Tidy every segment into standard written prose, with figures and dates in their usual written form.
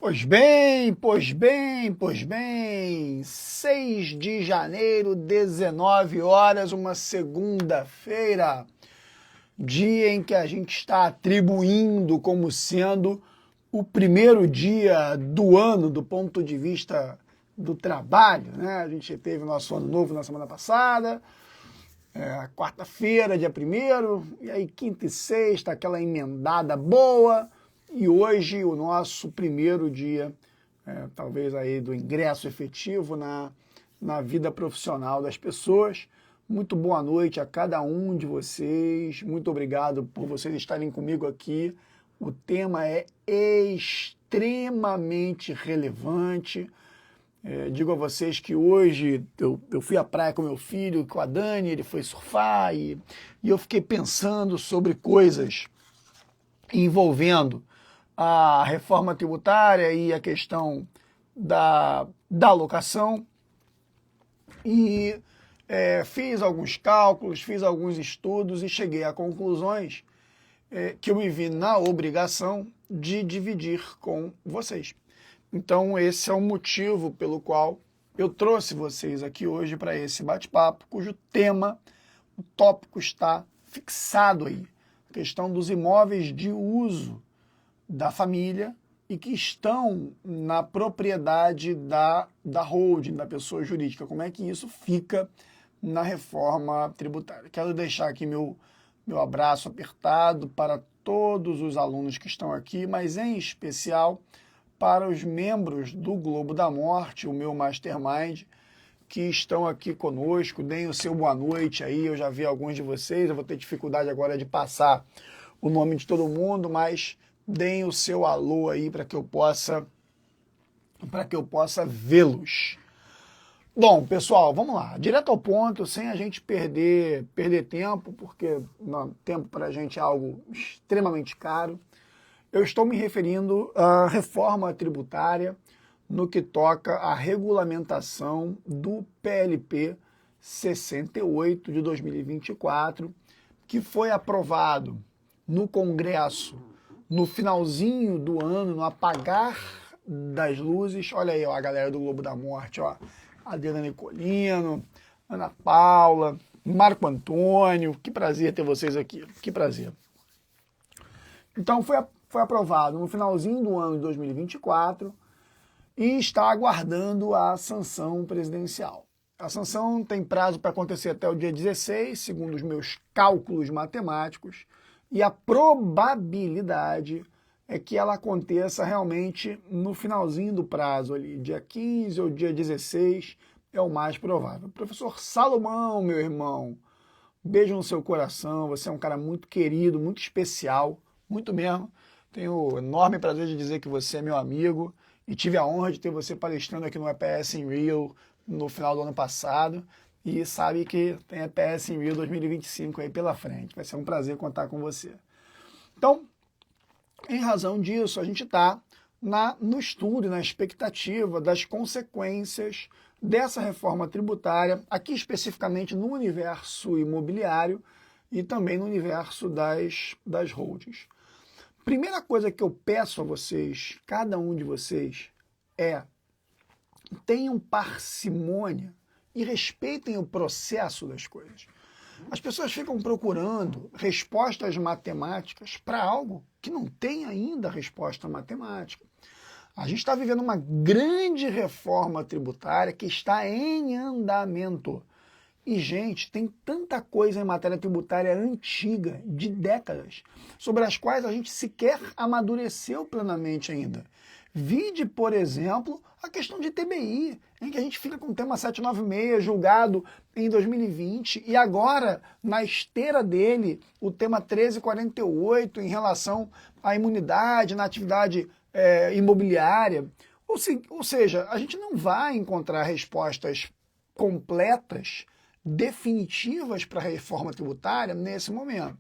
Pois bem, 6 de janeiro, 19 horas, uma segunda-feira, dia em que a gente está atribuindo como sendo o primeiro dia do ano do ponto de vista do trabalho, né? A gente teve o nosso ano novo na semana passada, quarta-feira, dia 1º, e aí quinta e sexta, aquela emendada boa. E hoje o nosso primeiro dia, talvez aí do ingresso efetivo na vida profissional das pessoas. Muito boa noite a cada um de vocês, muito obrigado por vocês estarem comigo aqui. O tema é extremamente relevante. Digo a vocês que hoje eu fui à praia com meu filho, com a Dani, ele foi surfar e eu fiquei pensando sobre coisas envolvendo a reforma tributária e a questão da locação e fiz alguns cálculos, fiz alguns estudos e cheguei a conclusões que eu me vi na obrigação de dividir com vocês. Então esse é o motivo pelo qual eu trouxe vocês aqui hoje para esse bate-papo, cujo tema, o tópico está fixado aí, a questão dos imóveis de uso da família e que estão na propriedade da holding, da pessoa jurídica. Como é que isso fica na reforma tributária? Quero deixar aqui meu abraço apertado para todos os alunos que estão aqui, mas em especial para os membros do Globo da Morte, o meu Mastermind, que estão aqui conosco. Deem o seu boa noite aí, eu já vi alguns de vocês, eu vou ter dificuldade agora de passar o nome de todo mundo, mas deem o seu alô aí para que eu possa vê-los. Bom, pessoal, vamos lá, direto ao ponto, sem a gente perder tempo, porque tempo para a gente é algo extremamente caro. Eu estou me referindo à reforma tributária no que toca à regulamentação do PLP 68 de 2024, que foi aprovado no Congresso no finalzinho do ano, no apagar das luzes. Olha aí, ó, a galera do Globo da Morte, ó, Adriana Nicolino, Ana Paula, Marco Antônio, que prazer ter vocês aqui, que prazer. Então foi aprovado no finalzinho do ano de 2024 e está aguardando a sanção presidencial. A sanção tem prazo para acontecer até o dia 16, segundo os meus cálculos matemáticos, e a probabilidade é que ela aconteça realmente no finalzinho do prazo ali, dia 15 ou dia 16 é o mais provável. Professor Salomão, meu irmão, beijo no seu coração, você é um cara muito querido, muito especial, muito mesmo. Tenho o enorme prazer de dizer que você é meu amigo e tive a honra de ter você palestrando aqui no EPS in Rio no final do ano passado. E sabe que tem EPS in Rio 2025 aí pela frente. Vai ser um prazer contar com você. Então, em razão disso, a gente está no estudo e na expectativa das consequências dessa reforma tributária, aqui especificamente no universo imobiliário e também no universo das holdings. Primeira coisa que eu peço a vocês, cada um de vocês, tenham parcimônia e respeitem o processo das coisas. As pessoas ficam procurando respostas matemáticas para algo que não tem ainda resposta matemática. A gente está vivendo uma grande reforma tributária que está em andamento. E, gente, tem tanta coisa em matéria tributária antiga, de décadas, sobre as quais a gente sequer amadureceu plenamente ainda. Vide, por exemplo, a questão de TBI, em que a gente fica com o tema 796 julgado em 2020 e agora, na esteira dele, o tema 1348 em relação à imunidade na atividade imobiliária. Ou seja, a gente não vai encontrar respostas completas, definitivas para a reforma tributária nesse momento.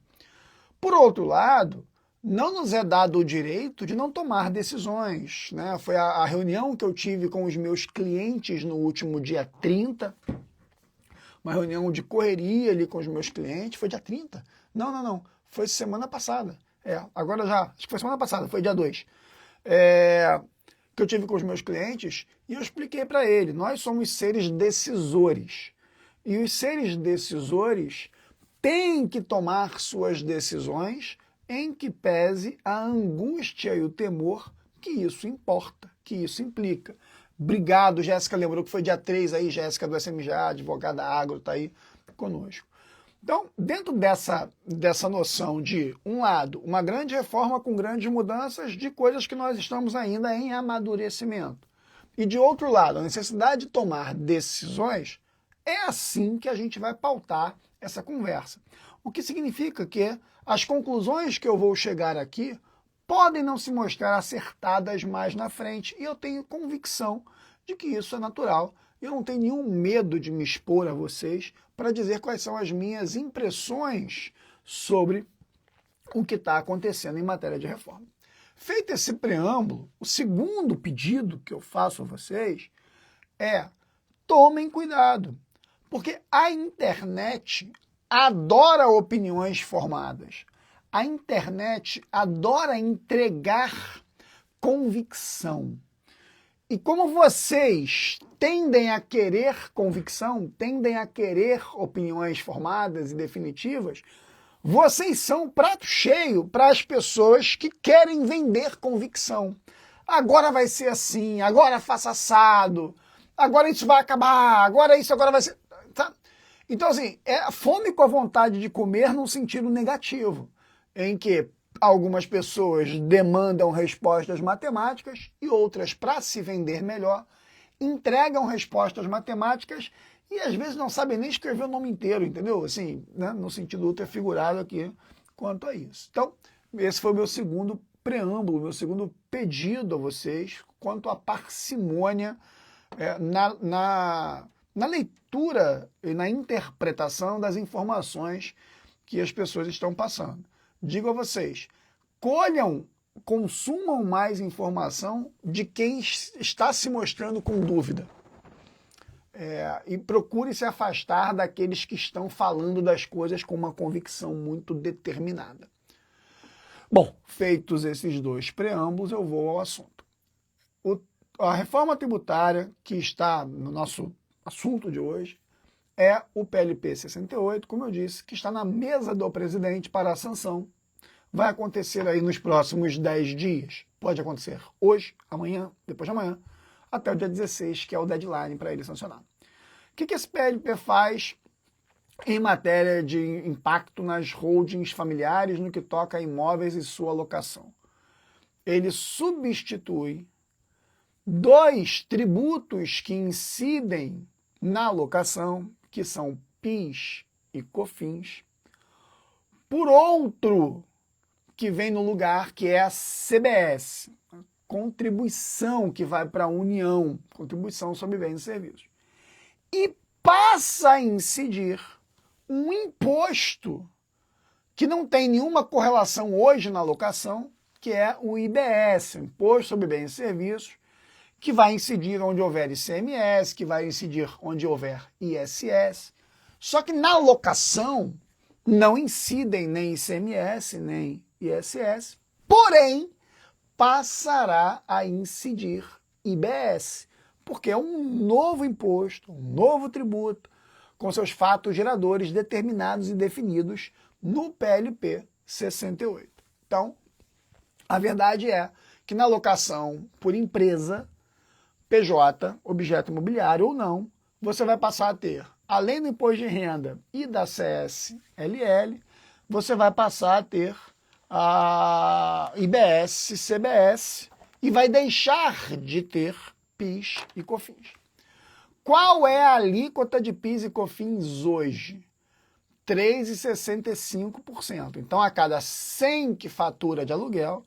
Por outro lado, não nos é dado o direito de não tomar decisões, né? Foi a reunião que eu tive com os meus clientes no último dia 30, uma reunião de correria ali com os meus clientes, foi dia 30? Não, foi semana passada. Agora já, acho que foi semana passada, foi dia 2. que eu tive com os meus clientes e eu expliquei para ele, nós somos seres decisores. E os seres decisores têm que tomar suas decisões em que pese a angústia e o temor que isso importa, que isso implica. Obrigado, Jéssica, lembrou que foi dia 3 aí, Jéssica do SMGA, advogada agro, está aí conosco. Então, dentro dessa noção de, um lado, uma grande reforma com grandes mudanças de coisas que nós estamos ainda em amadurecimento. E de outro lado, a necessidade de tomar decisões, é assim que a gente vai pautar essa conversa. O que significa que as conclusões que eu vou chegar aqui podem não se mostrar acertadas mais na frente. E eu tenho convicção de que isso é natural. Eu não tenho nenhum medo de me expor a vocês para dizer quais são as minhas impressões sobre o que está acontecendo em matéria de reforma. Feito esse preâmbulo, o segundo pedido que eu faço a vocês é: tomem cuidado, porque a internet adora opiniões formadas. A internet adora entregar convicção. E como vocês tendem a querer convicção, tendem a querer opiniões formadas e definitivas, vocês são prato cheio para as pessoas que querem vender convicção. Agora vai ser assim, agora faça assado, agora isso vai acabar, agora isso agora vai ser... Tá? Então, assim, é fome com a vontade de comer num sentido negativo, em que algumas pessoas demandam respostas matemáticas e outras, para se vender melhor, entregam respostas matemáticas e às vezes não sabem nem escrever o nome inteiro, entendeu? Assim, né? No sentido ultra figurado aqui quanto a isso. Então, esse foi o meu segundo preâmbulo, meu segundo pedido a vocês quanto à parcimônia na leitura e na interpretação das informações que as pessoas estão passando. Digo a vocês, consumam mais informação de quem está se mostrando com dúvida. E procure se afastar daqueles que estão falando das coisas com uma convicção muito determinada. Bom, feitos esses dois preâmbulos, eu vou ao assunto. A reforma tributária que está no nosso assunto de hoje é o PLP 68, como eu disse, que está na mesa do presidente para a sanção. Vai acontecer aí nos próximos 10 dias. Pode acontecer hoje, amanhã, depois de amanhã, até o dia 16, que é o deadline para ele sancionar. O que esse PLP faz em matéria de impacto nas holdings familiares no que toca a imóveis e sua locação? Ele substitui 2 tributos que incidem na locação, que são PIS e COFINS, por outro que vem no lugar, que é a CBS, a contribuição que vai para a União, contribuição sobre bens e serviços. E passa a incidir um imposto que não tem nenhuma correlação hoje na locação, que é o IBS, Imposto sobre Bens e Serviços, que vai incidir onde houver ICMS, que vai incidir onde houver ISS. Só que na locação não incidem nem ICMS, nem ISS, porém passará a incidir IBS, porque é um novo imposto, um novo tributo, com seus fatos geradores determinados e definidos no PLP 68. Então, a verdade é que na locação por empresa, PJ, objeto imobiliário ou não, você vai passar a ter, além do imposto de renda e da CSLL, você vai passar a ter a IBS, CBS e vai deixar de ter PIS e COFINS. Qual é a alíquota de PIS e COFINS hoje? 3,65%. Então, a cada 100 que fatura de aluguel,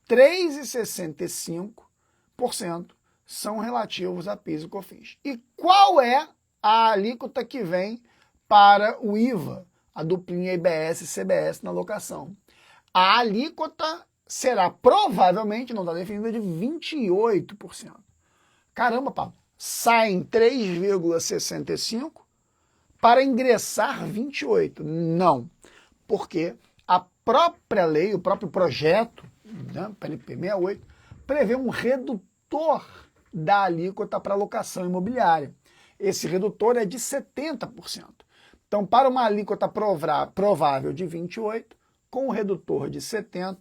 3,65% são relativos a PIS e COFINS. E qual é a alíquota que vem para o IVA, a duplinha IBS e CBS na locação? A alíquota será provavelmente, não está definida, de 28%. Caramba, Pablo, saem 3,65% para ingressar 28%. Não, porque a própria lei, o próprio projeto, né, PLP 68, prevê um redutor redutor da alíquota para locação imobiliária. Esse redutor é de 70%. Então, para uma alíquota provável de 28%, com o redutor de 70%,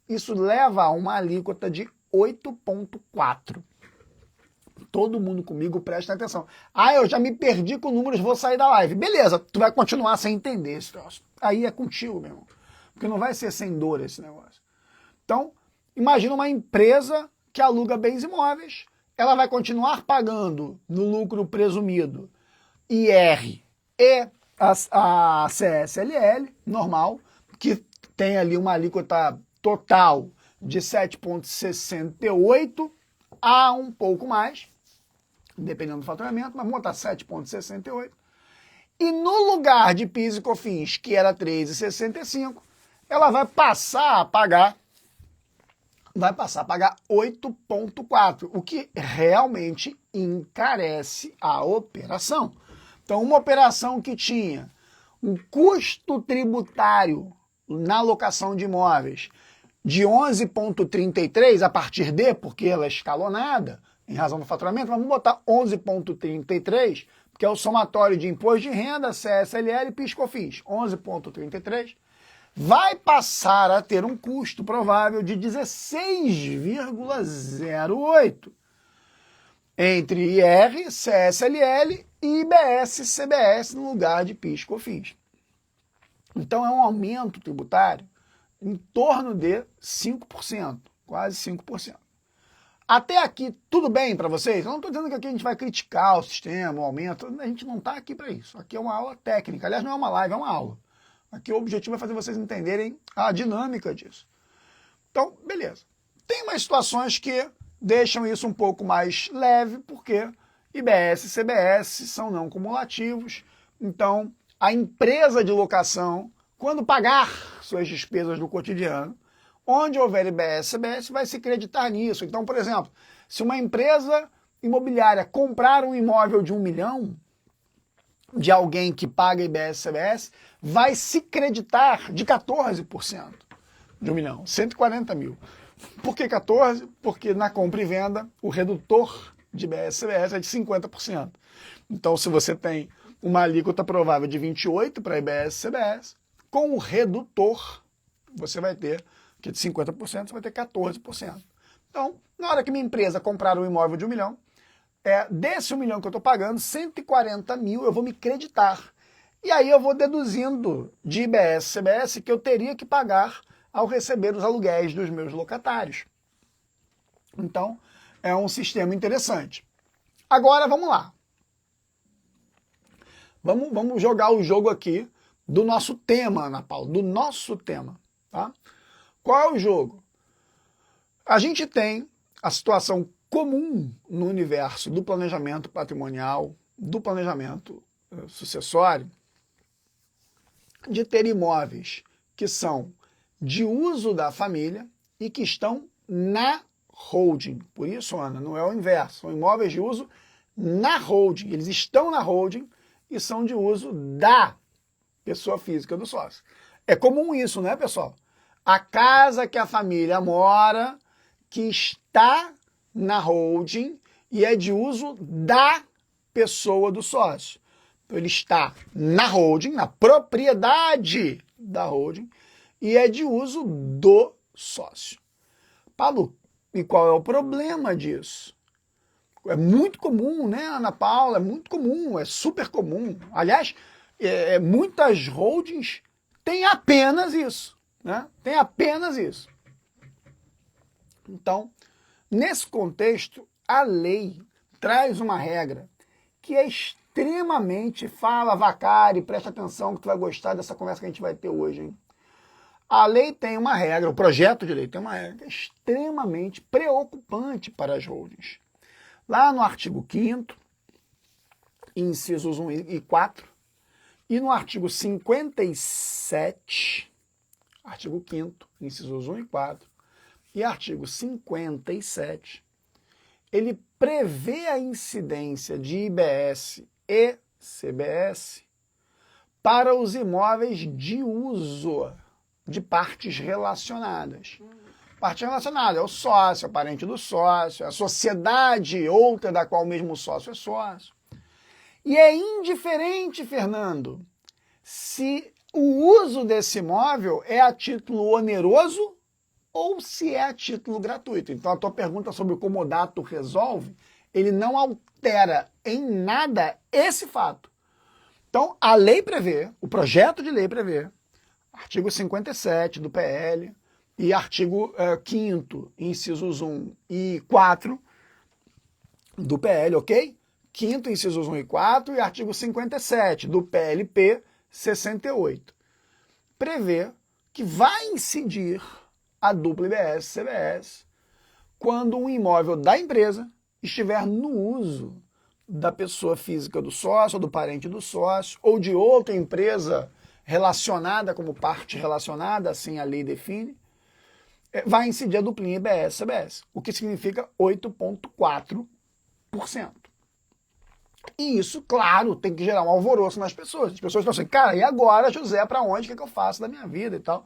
isso leva a uma alíquota de 8,4%. Todo mundo comigo presta atenção. Ah, eu já me perdi com números, vou sair da live. Beleza, tu vai continuar sem entender esse troço. Aí é contigo, meu irmão. Porque não vai ser sem dor esse negócio. Então, imagina uma empresa que aluga bens imóveis, ela vai continuar pagando no lucro presumido IR e a CSLL, normal, que tem ali uma alíquota total de 7,68 a um pouco mais, dependendo do faturamento, mas vamos botar 7,68. E no lugar de PIS e COFINS, que era 3,65, ela vai passar a pagar 8,4, o que realmente encarece a operação. Então, uma operação que tinha um custo tributário na locação de imóveis de 11,33 a partir de, porque ela é escalonada, em razão do faturamento, mas vamos botar 11,33, que é o somatório de imposto de renda, CSLL e PIS/COFINS, 11,33, vai passar a ter um custo provável de 16,08 entre IR, CSLL e IBS-CBS no lugar de PIS/COFINS. Então é um aumento tributário em torno de 5%, quase 5%. Até aqui, tudo bem para vocês? Eu não estou dizendo que aqui a gente vai criticar o sistema, o aumento, a gente não está aqui para isso. Aqui é uma aula técnica, aliás não é uma live, é uma aula. Aqui o objetivo é fazer vocês entenderem a dinâmica disso. Então, beleza. Tem umas situações que deixam isso um pouco mais leve, porque IBS e CBS são não cumulativos. Então, a empresa de locação, quando pagar suas despesas do cotidiano, onde houver IBS e CBS, vai se creditar nisso. Então, por exemplo, se uma empresa imobiliária comprar um imóvel de 1 milhão, de alguém que paga IBS e CBS, vai se creditar de 14% de 1 milhão, 140 mil. Por que 14%? Porque na compra e venda o redutor de IBS e CBS é de 50%. Então, se você tem uma alíquota provável de 28% para IBS e CBS, com o redutor você vai ter, que é de 50%, você vai ter 14%. Então, na hora que minha empresa comprar um imóvel de 1 milhão, desse 1 milhão que eu estou pagando, 140 mil eu vou me creditar. E aí eu vou deduzindo de IBS e CBS que eu teria que pagar ao receber os aluguéis dos meus locatários. Então, é um sistema interessante. Agora, vamos lá. Vamos jogar o jogo aqui do nosso tema, Ana Paula, do nosso tema. Tá? Qual é o jogo? A gente tem a situação comum no universo do planejamento patrimonial, do planejamento sucessório, de ter imóveis que são de uso da família e que estão na holding. Por isso, Ana, não é o inverso. São imóveis de uso na holding. Eles estão na holding e são de uso da pessoa física do sócio. É comum isso, né, pessoal? A casa que a família mora, que está na holding e é de uso da pessoa do sócio. Então, ele está na holding, na propriedade da holding, e é de uso do sócio. Paulo, e qual é o problema disso? É muito comum, né, Ana Paula? É muito comum, é super comum. Aliás, muitas holdings têm apenas isso, né? Tem apenas isso. Então, nesse contexto, a lei traz uma regra que é extremamente, fala, Vacari, presta atenção que tu vai gostar dessa conversa que a gente vai ter hoje, hein? A lei tem uma regra, o projeto de lei tem uma regra extremamente preocupante para as holdings. Lá no artigo 5º, incisos 1 e 4, e no artigo 57, artigo 5º, incisos 1 e 4, e artigo 57, ele prevê a incidência de IBS e CBS para os imóveis de uso de partes relacionadas. Parte relacionada é o sócio, é o parente do sócio, é a sociedade outra da qual o mesmo sócio é sócio. E é indiferente, Fernando, se o uso desse imóvel é a título oneroso ou se é a título gratuito. Então a tua pergunta sobre o comodato resolve, ele não altera em nada esse fato. Então a lei prevê, o projeto de lei prevê, artigo 57 do PL e artigo 5º, incisos 1 e 4 do PL, ok? 5º, incisos 1 e 4 e artigo 57 do PLP 68. Prevê que vai incidir a dupla IBS-CBS quando um imóvel da empresa estiver no uso da pessoa física do sócio, ou do parente do sócio, ou de outra empresa relacionada como parte relacionada, assim a lei define, vai incidir a duplinha IBS-CBS, o que significa 8,4%. E isso, claro, tem que gerar um alvoroço nas pessoas. As pessoas estão assim, cara, e agora, José, para onde? O que eu faço da minha vida e tal?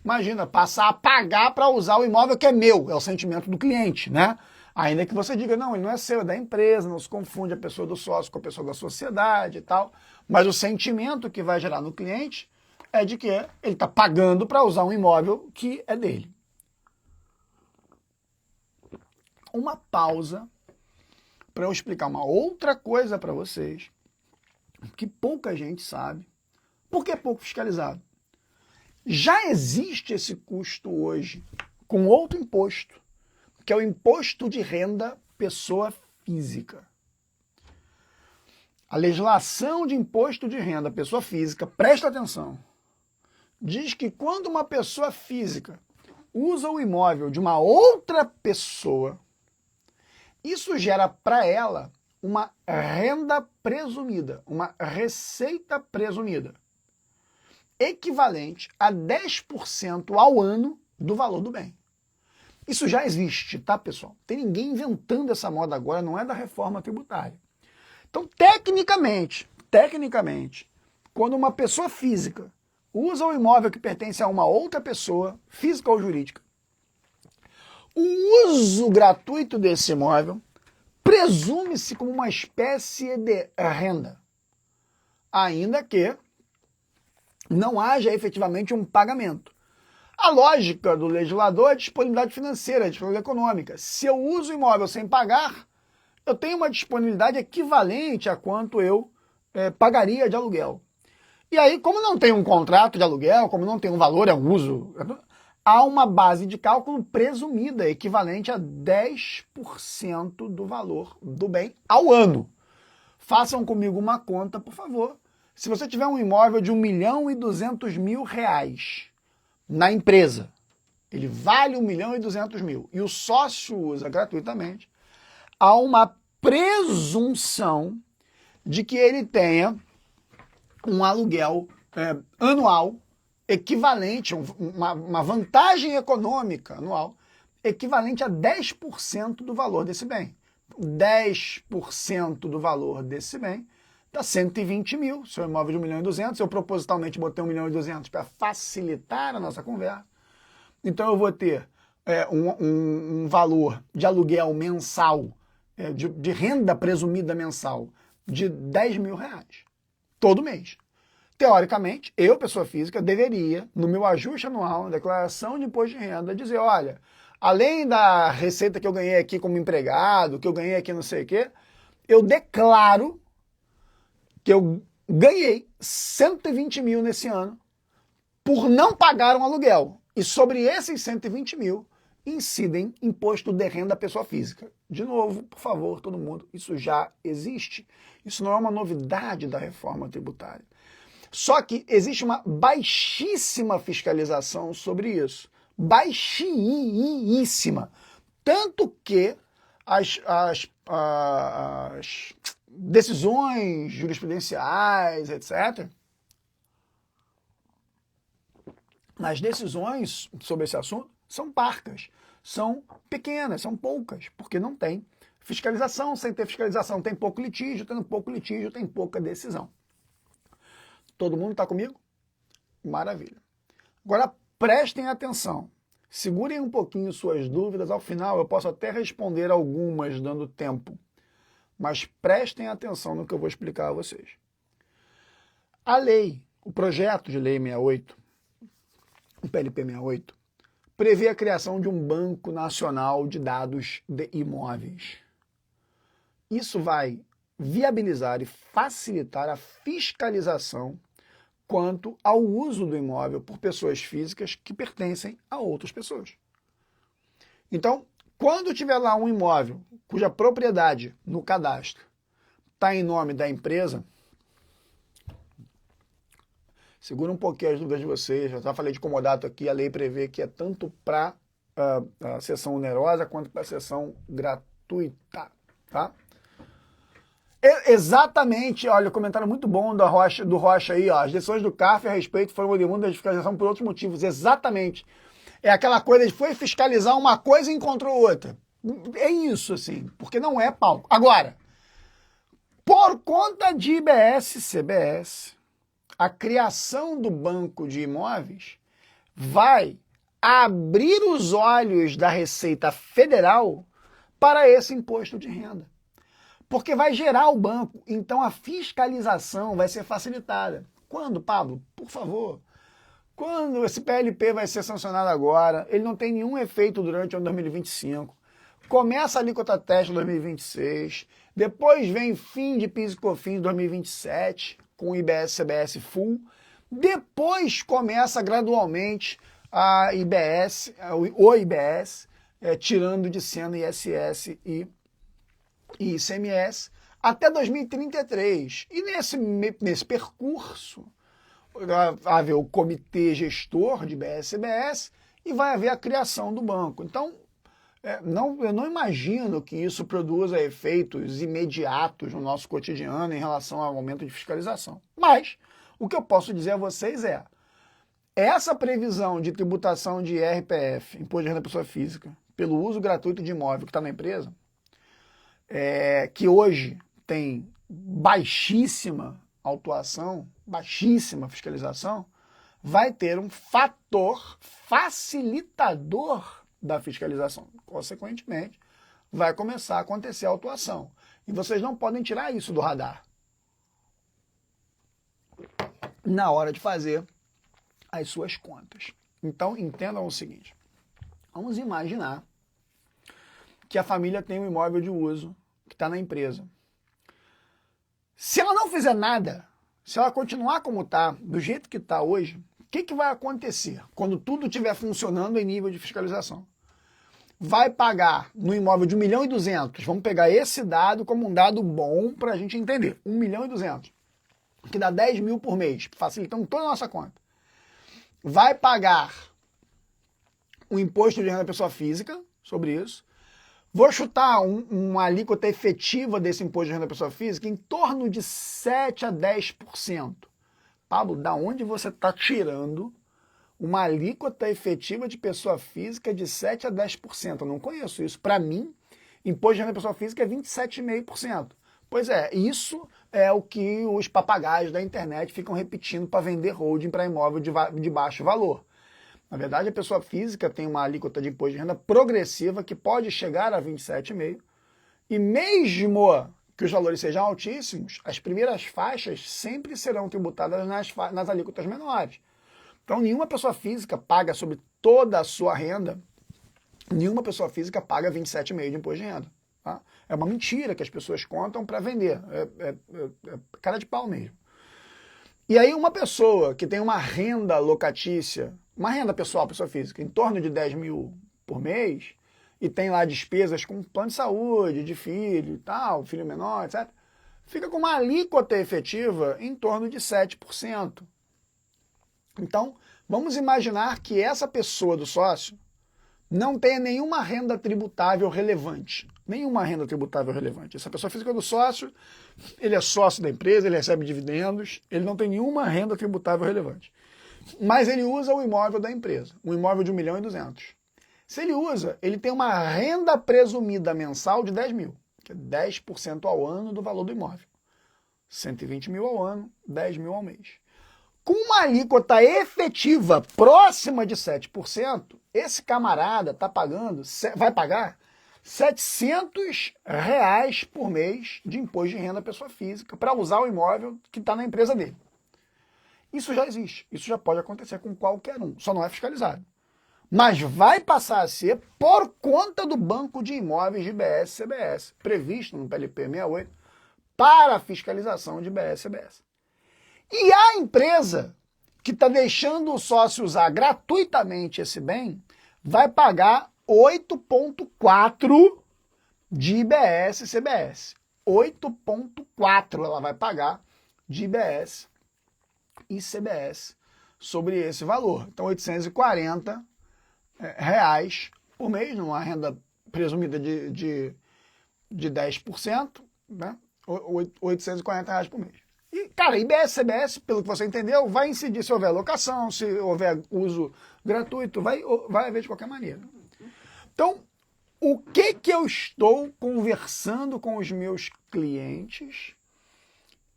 Imagina, passar a pagar para usar o imóvel que é meu, é o sentimento do cliente, né? Ainda que você diga, não, ele não é seu, é da empresa, não se confunde a pessoa do sócio com a pessoa da sociedade e tal. Mas o sentimento que vai gerar no cliente é de que ele está pagando para usar um imóvel que é dele. Uma pausa para eu explicar uma outra coisa para vocês, que pouca gente sabe. Por que é pouco fiscalizado? Já existe esse custo hoje com outro imposto, que é o imposto de renda pessoa física. A legislação de imposto de renda pessoa física, presta atenção, diz que quando uma pessoa física usa o imóvel de uma outra pessoa, isso gera para ela uma renda presumida, uma receita presumida, equivalente a 10% ao ano do valor do bem. Isso já existe, tá, pessoal? Tem ninguém inventando essa moda agora, não é da reforma tributária. Então, tecnicamente, quando uma pessoa física usa o imóvel que pertence a uma outra pessoa, física ou jurídica, o uso gratuito desse imóvel presume-se como uma espécie de renda, ainda que não haja efetivamente um pagamento. A lógica do legislador é disponibilidade financeira, disponibilidade econômica. Se eu uso o imóvel sem pagar, eu tenho uma disponibilidade equivalente a quanto eu pagaria de aluguel. E aí, como não tem um contrato de aluguel, como não tem um valor, é um uso, há uma base de cálculo presumida, equivalente a 10% do valor do bem ao ano. Façam comigo uma conta, por favor. Se você tiver um imóvel de R$1.200.000 na empresa, ele vale R$1.200.000 e o sócio usa gratuitamente, há uma presunção de que ele tenha um aluguel anual equivalente, uma vantagem econômica anual equivalente a 10% do valor desse bem. 10% do valor desse bem dá 120 mil. Seu imóvel de R$1.200.000, eu propositalmente botei R$1.200.000 para facilitar a nossa conversa. Então eu vou ter um valor de aluguel mensal, de renda presumida mensal, de R$10.000 todo mês. Teoricamente, eu, pessoa física, deveria, no meu ajuste anual, na declaração de imposto de renda, dizer, olha, além da receita que eu ganhei aqui como empregado, que eu ganhei aqui não sei o quê, eu declaro que eu ganhei 120 mil nesse ano por não pagar um aluguel. E sobre esses 120 mil, incidem imposto de renda à pessoa física. De novo, por favor, todo mundo, isso já existe. Isso não é uma novidade da reforma tributária. Só que existe uma baixíssima fiscalização sobre isso. Baixíssima. Tanto que as decisões jurisprudenciais, etc., as decisões sobre esse assunto são parcas, são pequenas, são poucas, porque não tem fiscalização. Sem ter fiscalização tem pouco litígio, tendo pouco litígio tem pouca decisão. Todo mundo está comigo? Maravilha. Agora prestem atenção. Segurem um pouquinho suas dúvidas, ao final eu posso até responder algumas dando tempo, mas prestem atenção no que eu vou explicar a vocês. A lei, o projeto de lei 68, o PLP 68, prevê a criação de um banco nacional de dados de imóveis. Isso vai viabilizar e facilitar a fiscalização quanto ao uso do imóvel por pessoas físicas que pertencem a outras pessoas. Então, quando tiver lá um imóvel cuja propriedade no cadastro está em nome da empresa, segura um pouquinho as dúvidas de vocês, já falei de comodato aqui, a lei prevê que é tanto para a sessão onerosa quanto para a sessão gratuita, tá? Exatamente, olha, comentário muito bom do Rocha aí, ó, as decisões do CARF a respeito foram oriundas da fiscalização por outros motivos, exatamente. É aquela coisa de foi fiscalizar uma coisa e encontrou outra. É isso, assim, porque não é palco. Agora, por conta de IBS, CBS, a criação do banco de imóveis vai abrir os olhos da Receita Federal para esse imposto de renda. Porque vai gerar o banco, então a fiscalização vai ser facilitada. Quando, Pablo? Por favor. Quando esse PLP vai ser sancionado agora, ele não tem nenhum efeito durante o ano 2025. Começa a alíquota teste em 2026, depois vem fim de PIS e COFINS em 2027, com o IBS CBS full, depois começa gradualmente a IBS, o IBS, tirando de cena ISS e ICMS, até 2033. E nesse percurso vai haver o comitê gestor de BSBS e vai haver a criação do banco. Então, eu não imagino que isso produza efeitos imediatos no nosso cotidiano em relação ao aumento de fiscalização. Mas, o que eu posso dizer a vocês é, essa previsão de tributação de IRPF, Imposto de Renda da Pessoa Física, pelo uso gratuito de imóvel que está na empresa, que hoje tem baixíssima autuação, baixíssima fiscalização, vai ter um fator facilitador da fiscalização. Consequentemente, vai começar a acontecer a autuação. E vocês não podem tirar isso do radar na hora de fazer as suas contas. Então, entendam o seguinte. Vamos imaginar que a família tem um imóvel de uso que está na empresa. Se ela não fizer nada, se ela continuar como está, do jeito que está hoje, o que vai acontecer quando tudo estiver funcionando em nível de fiscalização? Vai pagar no imóvel de 1.200.000, vamos pegar esse dado como um dado bom para a gente entender, 1.200.000, que dá 10 mil por mês, facilitando toda a nossa conta. Vai pagar o imposto de renda da pessoa física sobre isso. Vou chutar uma alíquota efetiva desse imposto de renda da pessoa física em torno de 7 a 10%. Pablo, da onde você está tirando uma alíquota efetiva de pessoa física de 7 a 10%? Eu não conheço isso. Para mim, imposto de renda da pessoa física é 27,5%. Pois é, isso é o que os papagaios da internet ficam repetindo para vender holding para imóvel de baixo valor. Na verdade, a pessoa física tem uma alíquota de imposto de renda progressiva que pode chegar a 27,5%. E mesmo que os valores sejam altíssimos, as primeiras faixas sempre serão tributadas nas alíquotas menores. Então, nenhuma pessoa física paga sobre toda a sua renda, nenhuma pessoa física paga 27,5% de imposto de renda. Tá? É uma mentira que as pessoas contam para vender. É cara de pau mesmo. E aí uma pessoa que tem uma renda locatícia, uma renda pessoal, pessoa física, em torno de 10 mil por mês, e tem lá despesas com plano de saúde, de filho e tal, filho menor, etc., fica com uma alíquota efetiva em torno de 7%. Então, vamos imaginar que essa pessoa do sócio não tenha nenhuma renda tributável relevante. Nenhuma renda tributável relevante. Essa pessoa física do sócio, ele é sócio da empresa, ele recebe dividendos, ele não tem nenhuma renda tributável relevante. Mas ele usa o imóvel da empresa, um imóvel de 1.200.000. Se ele usa, ele tem uma renda presumida mensal de 10 mil, que é 10% ao ano do valor do imóvel. 120 mil ao ano, 10 mil ao mês. Com uma alíquota efetiva próxima de 7%, esse camarada vai pagar R$ 700 por mês de imposto de renda à pessoa física para usar o imóvel que está na empresa dele. Isso já existe, isso já pode acontecer com qualquer um, só não é fiscalizado. Mas vai passar a ser por conta do Banco de Imóveis de IBS-CBS, previsto no PLP 68, para a fiscalização de IBS-CBS. E a empresa que está deixando o sócio usar gratuitamente esse bem vai pagar 8,4% de IBS-CBS. 8,4% ela vai pagar de IBS e CBS sobre esse valor. Então, R$ 840 por mês, numa renda presumida de 10%, né? R$ 840 por mês. E, cara, IBS, CBS, pelo que você entendeu, vai incidir se houver locação, se houver uso gratuito, vai haver de qualquer maneira. Então, o que eu estou conversando com os meus clientes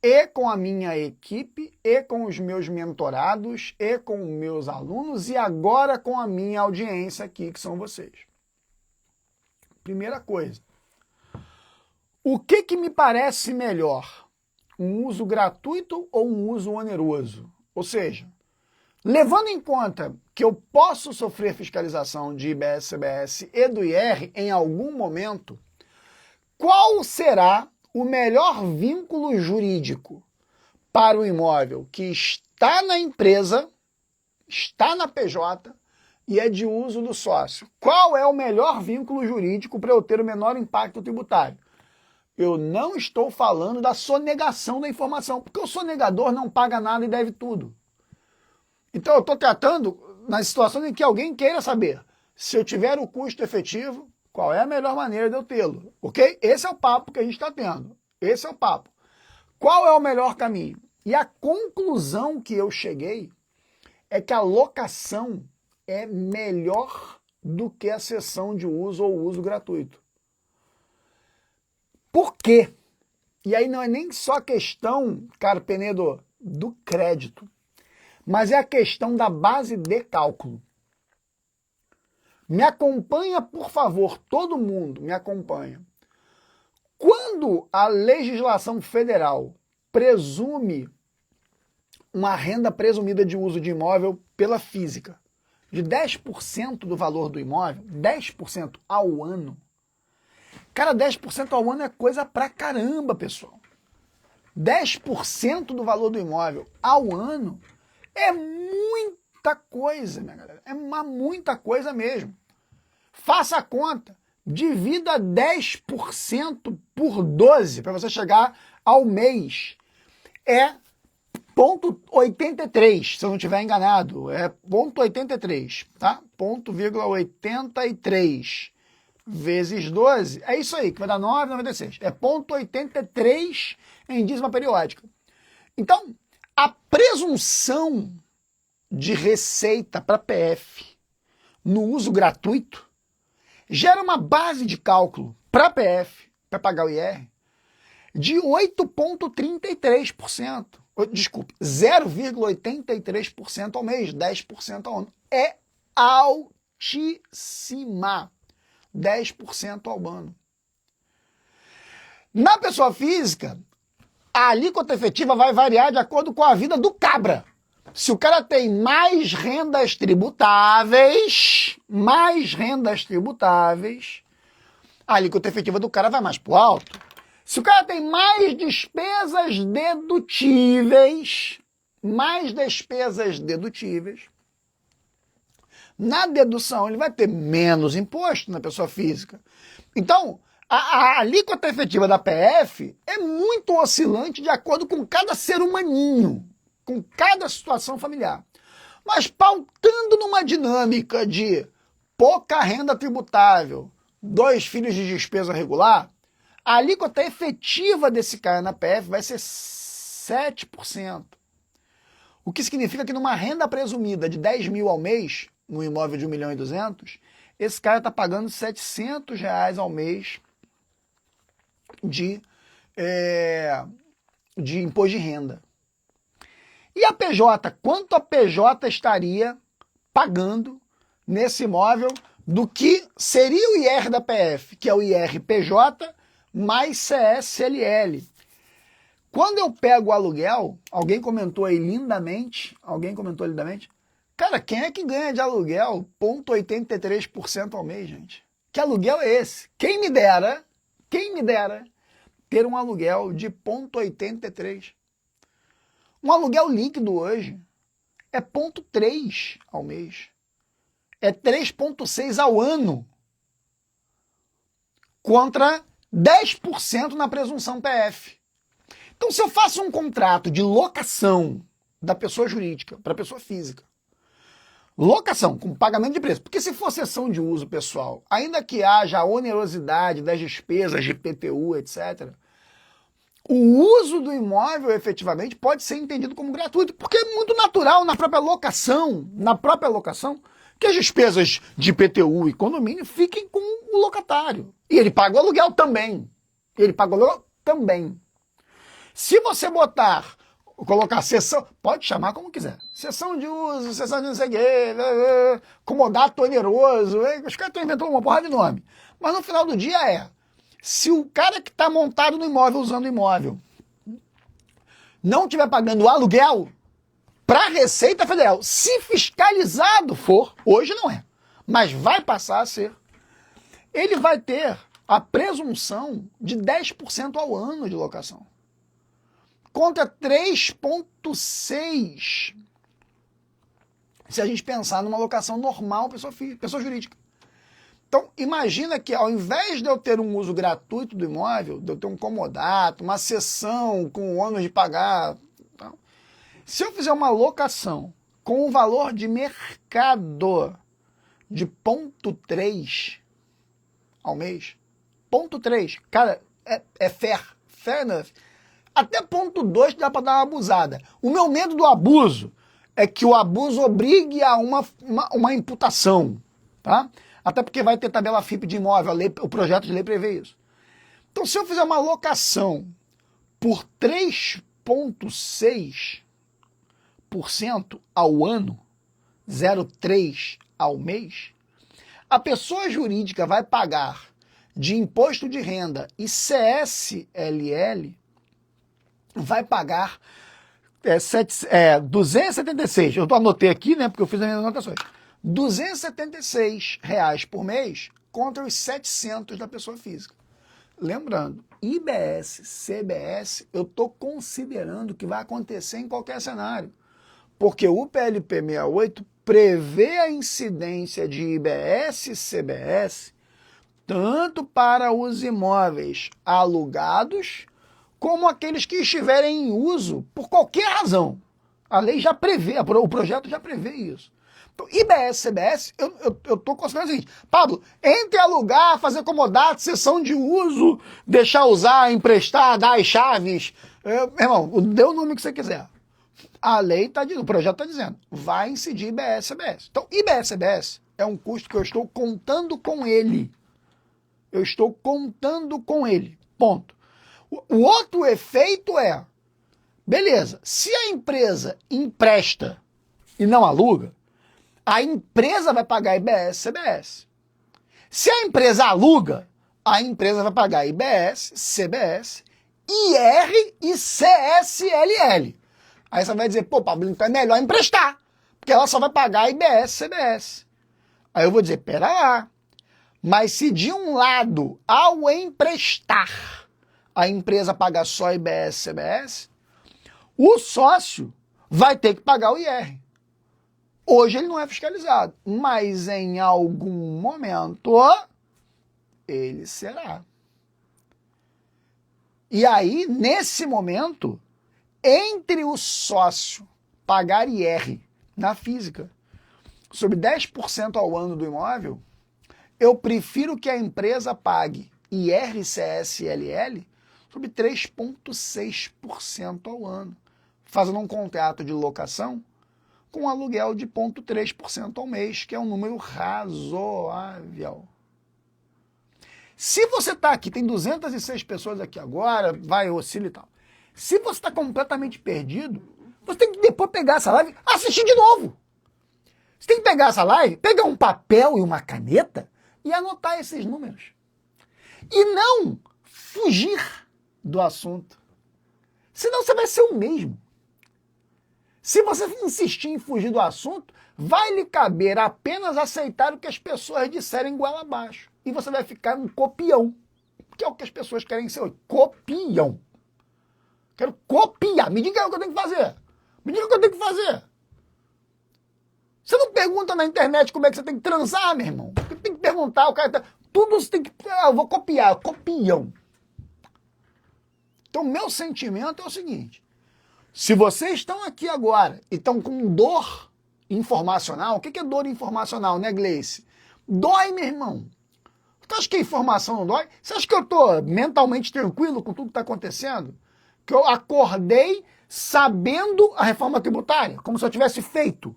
e com a minha equipe, e com os meus mentorados, e com os meus alunos, e agora com a minha audiência aqui, que são vocês? Primeira coisa, o que me parece melhor? Um uso gratuito ou um uso oneroso? Ou seja, levando em conta que eu posso sofrer fiscalização de IBS, CBS e do IR em algum momento, qual será o melhor vínculo jurídico para o imóvel que está na empresa, está na PJ e é de uso do sócio? Qual é o melhor vínculo jurídico para eu ter o menor impacto tributário? Eu não estou falando da sonegação da informação, porque o sonegador não paga nada e deve tudo. Então eu estou tratando nas situações em que alguém queira saber se eu tiver o custo efetivo, qual é a melhor maneira de eu tê-lo, ok? Esse é o papo que a gente está tendo. Esse é o papo. Qual é o melhor caminho? E a conclusão que eu cheguei é que a locação é melhor do que a cessão de uso ou uso gratuito. Por quê? E aí não é nem só a questão, cara Penedo, do crédito, mas é a questão da base de cálculo. Me acompanha, por favor, todo mundo me acompanha. Quando a legislação federal presume uma renda presumida de uso de imóvel pela física de 10% do valor do imóvel, 10% ao ano, cara, 10% ao ano é coisa pra caramba, pessoal. 10% do valor do imóvel ao ano é muita coisa, minha galera. É muita coisa mesmo. Faça a conta. Divida 10% por 12 para você chegar ao mês. É 0,83, se eu não estiver enganado. É 0,83, tá? 0,83 vezes 12, é isso aí, que vai dar 9,96. É 0,83 em dízima periódica. Então, a presunção de receita para PF no uso gratuito gera uma base de cálculo para PF, para pagar o IR, de 8,33%. Desculpe, 0,83% ao mês, 10% ao ano. É altíssima. 10% ao ano. Na pessoa física, a alíquota efetiva vai variar de acordo com a vida do cabra. Se o cara tem mais rendas tributáveis, a alíquota efetiva do cara vai mais pro alto. Se o cara tem mais despesas dedutíveis, na dedução ele vai ter menos imposto na pessoa física. Então, a alíquota efetiva da PF é muito oscilante de acordo com cada ser humaninho, com cada situação familiar. Mas pautando numa dinâmica de pouca renda tributável, 2 filhos de despesa regular, a alíquota efetiva desse cara na PF vai ser 7%. O que significa que numa renda presumida de 10 mil ao mês, no imóvel de 1.200.000, esse cara está pagando R$700 ao mês de imposto de renda. E a PJ? Quanto a PJ estaria pagando nesse imóvel do que seria o IR da PF, que é o IRPJ mais CSLL. Quando eu pego o aluguel, alguém comentou lindamente, cara, quem é que ganha de aluguel 0,83% ao mês, gente? Que aluguel é esse? Quem me dera ter um aluguel de 0,83%. Um aluguel líquido hoje é 0,3% ao mês. É 3,6% ao ano. Contra 10% na presunção PF. Então, se eu faço um contrato de locação da pessoa jurídica para a pessoa física, locação com pagamento de preço, porque se for cessão de uso pessoal, ainda que haja a onerosidade das despesas de IPTU, etc., o uso do imóvel efetivamente pode ser entendido como gratuito, porque é muito natural na própria locação, que as despesas de IPTU e condomínio fiquem com o locatário. E ele paga o aluguel também. Se você colocar sessão, pode chamar como quiser. Sessão de uso, sessão de não sei o quê, comodato oneroso, os caras estão inventando uma porrada de nome. Mas no final do dia se o cara que está montado no imóvel, usando o imóvel, não estiver pagando o aluguel para a Receita Federal, se fiscalizado for, hoje não é, mas vai passar a ser, ele vai ter a presunção de 10% ao ano de locação. Contra 3,6% se a gente pensar numa locação normal, pessoa jurídica. Então, imagina que ao invés de eu ter um uso gratuito do imóvel, de eu ter um comodato, uma cessão com o ônus de pagar, se eu fizer uma locação com um valor de mercado de 0,3% ao mês, 0,3%, cara, é fair enough. Até 0,2% dá para dar uma abusada. O meu medo do abuso é que o abuso obrigue a uma imputação, tá? Até porque vai ter tabela FIP de imóvel, o projeto de lei prevê isso. Então, se eu fizer uma locação por 3,6% ao ano, 0,3% ao mês, a pessoa jurídica vai pagar de imposto de renda e CSLL, vai pagar 276, eu anotei aqui, né, porque eu fiz as minhas anotações, R$276 por mês contra os 700 da pessoa física. Lembrando, IBS, CBS, eu estou considerando que vai acontecer em qualquer cenário, porque o PLP 68 prevê a incidência de IBS e CBS tanto para os imóveis alugados como aqueles que estiverem em uso por qualquer razão. A lei já prevê, o projeto já prevê isso. Então, IBS, CBS, eu estou considerando o seguinte, Pablo, entre alugar, fazer comodato, cessão de uso, deixar usar, emprestar, dar as chaves, meu irmão, dê o nome que você quiser. A lei está dizendo, o projeto está dizendo, vai incidir IBS, CBS. Então, IBS, CBS é um custo que eu estou contando com ele. Ponto. O outro efeito beleza, se a empresa empresta e não aluga, a empresa vai pagar IBS, CBS. Se a empresa aluga, a empresa vai pagar IBS, CBS, IR e CSLL. Aí você vai dizer, pô, Pablo, então é melhor emprestar, porque ela só vai pagar IBS, CBS. Aí eu vou dizer, pera lá, mas se de um lado, ao emprestar, a empresa paga só IBS, CBS, o sócio vai ter que pagar o IR. Hoje ele não é fiscalizado, mas em algum momento ele será. E aí, nesse momento, entre o sócio pagar IR na física sobre 10% ao ano do imóvel, eu prefiro que a empresa pague IRCSLL sobre 3,6% ao ano, fazendo um contrato de locação com um aluguel de 0,3% ao mês, que é um número razoável. Se você está aqui, tem 206 pessoas aqui agora, vai, oscila e tal. Se você está completamente perdido, Você tem que depois pegar essa live, assistir de novo. Você tem que pegar essa live, pegar um papel e uma caneta e anotar esses números. E não fugir do assunto. Senão você vai ser o mesmo. Se você insistir em fugir do assunto, vai lhe caber apenas aceitar o que as pessoas disserem goela abaixo. E você vai ficar um copião, que é o que as pessoas querem ser hoje. Copião. Quero copiar. Me diga o que eu tenho que fazer. Me diga o que eu tenho que fazer. Você não pergunta na internet como é que você tem que transar, meu irmão. Você tem que perguntar, o cara... Tudo você tem que... eu vou copiar, copião. Então, meu sentimento é o seguinte. Se vocês estão aqui agora e estão com dor informacional, o que é dor informacional, né, Gleice? Dói, meu irmão. Você acha que a informação não dói? Você acha que eu estou mentalmente tranquilo com tudo que está acontecendo? Que eu acordei sabendo a reforma tributária, como se eu tivesse feito.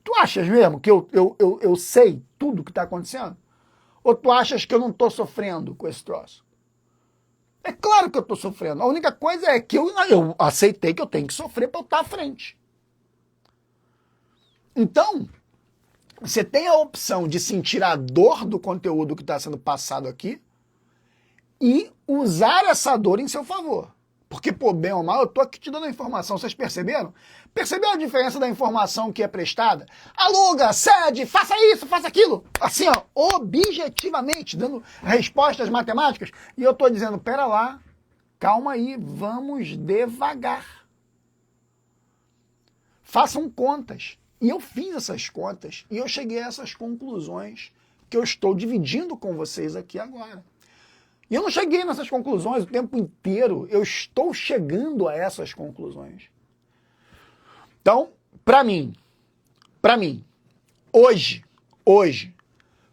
Tu achas mesmo que eu sei tudo que está acontecendo? Ou tu achas que eu não estou sofrendo com esse troço? É claro que eu estou sofrendo. A única coisa é que eu aceitei que eu tenho que sofrer para eu estar à frente. Então, você tem a opção de sentir a dor do conteúdo que está sendo passado aqui e usar essa dor em seu favor. Porque, pô, bem ou mal, eu tô aqui te dando a informação, vocês perceberam? Perceberam a diferença da informação que é prestada? Aluga, cede, faça isso, faça aquilo. Assim, ó, objetivamente, dando respostas matemáticas. E eu tô dizendo, pera lá, calma aí, vamos devagar. Façam contas. E eu fiz essas contas e eu cheguei a essas conclusões que eu estou dividindo com vocês aqui agora. E eu não cheguei nessas conclusões o tempo inteiro, eu estou chegando a essas conclusões. Então, para mim, hoje,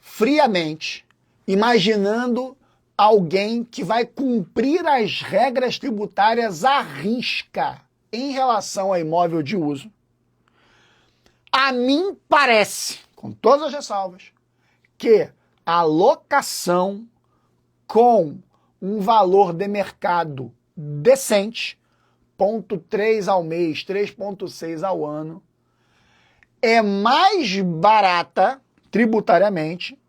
friamente, imaginando alguém que vai cumprir as regras tributárias à risca em relação a imóvel de uso, a mim parece, com todas as ressalvas, que a locação com um valor de mercado decente, 0,3 ao mês, 3,6 ao ano, é mais barata tributariamente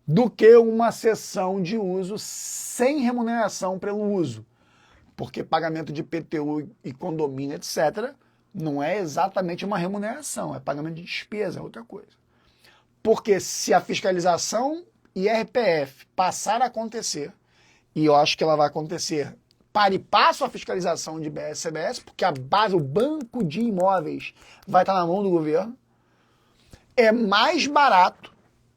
do que uma cessão de uso sem remuneração pelo uso. Porque pagamento de IPTU e condomínio, etc., não é exatamente uma remuneração, é pagamento de despesa, é outra coisa. Porque se a fiscalização e RPF passar a acontecer, e eu acho que ela vai acontecer para e passo a fiscalização de BS-CBS, porque a base, o banco de imóveis vai estar na mão do governo, é mais barato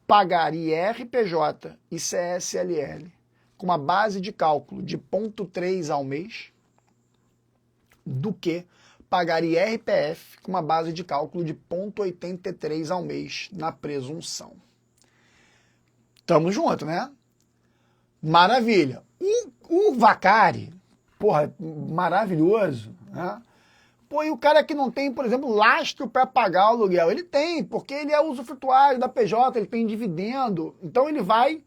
pagar IRPJ e CSLL com uma base de cálculo de 0,3 ao mês do que pagar IRPF com uma base de cálculo de 0,83 ao mês na presunção. Tamo junto, né? Maravilha. O Vacari, porra, maravilhoso, né? Pô, e o cara que não tem, por exemplo, lastro para pagar o aluguel, ele tem, porque ele é usufrutuário da PJ, ele tem dividendo, então ele vai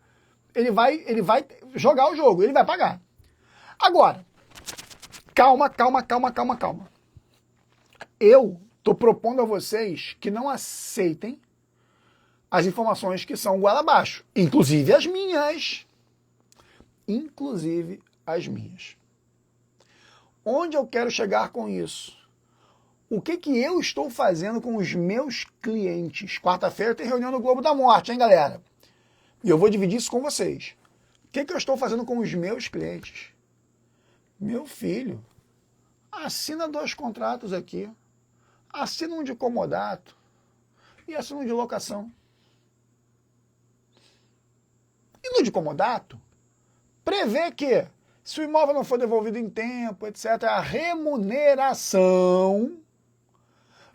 jogar o jogo, ele vai pagar. Agora, calma. Eu tô propondo a vocês que não aceitem as informações que são goela abaixo, inclusive as minhas. Onde eu quero chegar com isso? O que eu estou fazendo com os meus clientes? Quarta-feira tem reunião no Globo da Morte, hein, galera? E eu vou dividir isso com vocês. O que eu estou fazendo com os meus clientes? Meu filho, assina 2 contratos aqui. Assina um de comodato e assina um de locação. E no de comodato, prevê que, se o imóvel não for devolvido em tempo, etc., a remuneração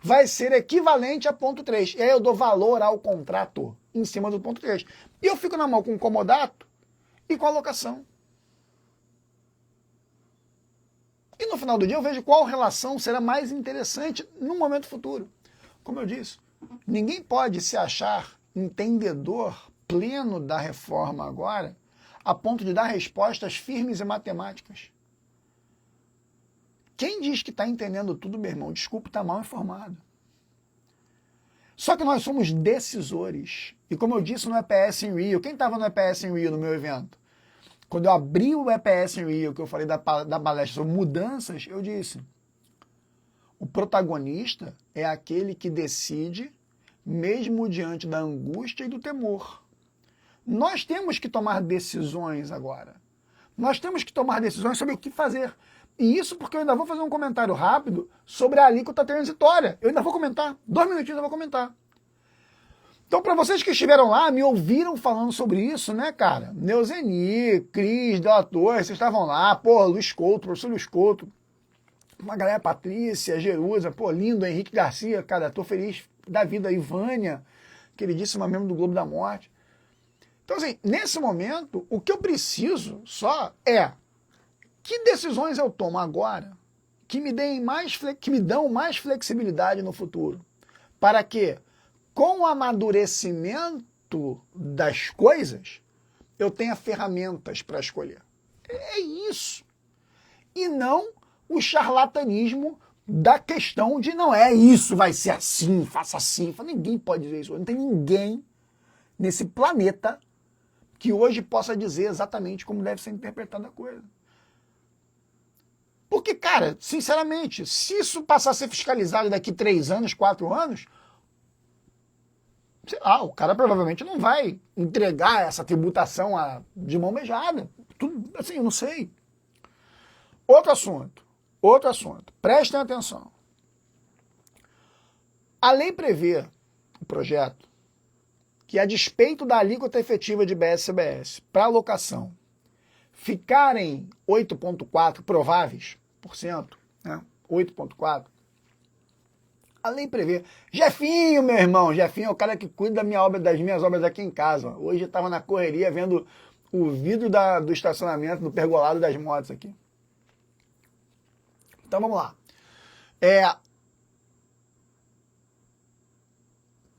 vai ser equivalente a 0,3. E aí eu dou valor ao contrato em cima do 0,3. E eu fico na mão com o comodato e com a locação. E no final do dia eu vejo qual relação será mais interessante no momento futuro. Como eu disse, ninguém pode se achar entendedor pleno da reforma agora, a ponto de dar respostas firmes e matemáticas. Quem diz que está entendendo tudo, meu irmão, desculpa, está mal informado. Só que nós somos decisores. E como eu disse no EPS em Rio, quem estava no EPS em Rio no meu evento? Quando eu abri o EPS em Rio, que eu falei da palestra sobre mudanças, eu disse, o protagonista é aquele que decide, mesmo diante da angústia e do temor. Nós temos que tomar decisões agora. Nós temos que tomar decisões sobre o que fazer. E isso porque eu ainda vou fazer um comentário rápido sobre a alíquota transitória. Eu ainda vou comentar. 2 minutinhos eu vou comentar. Então, para vocês que estiveram lá, me ouviram falando sobre isso, né, cara? Neuzeni, Cris, Della Torre, vocês estavam lá. Pô, Luiz Couto, professor Luiz Couto. Uma galera, Patrícia, Jerusa, pô, lindo, Henrique Garcia, cara, tô feliz da vida. Ivânia, queridíssima membro do Globo da Morte. Então, assim, nesse momento, o que eu preciso só é que decisões eu tomo agora que me dão mais flexibilidade no futuro? Para que, com o amadurecimento das coisas, eu tenha ferramentas para escolher. É isso. E não o charlatanismo da questão de não é isso, vai ser assim, faça assim. Ninguém pode dizer isso. Não tem ninguém nesse planeta que hoje possa dizer exatamente como deve ser interpretada a coisa. Porque, cara, sinceramente, se isso passar a ser fiscalizado daqui 3 anos, 4 anos, sei lá, o cara provavelmente não vai entregar essa tributação de mão beijada. Tudo, assim, eu não sei. Outro assunto. Prestem atenção. A lei prevê, o projeto, que a despeito da alíquota efetiva de BS-CBS para alocação ficarem 8,4% prováveis, né? 8,4%, a lei prevê. Jefinho, meu irmão, Jefinho é o cara que cuida das minhas obras aqui em casa. Hoje eu estava na correria vendo o vidro do estacionamento, do pergolado das motos aqui. Então vamos lá.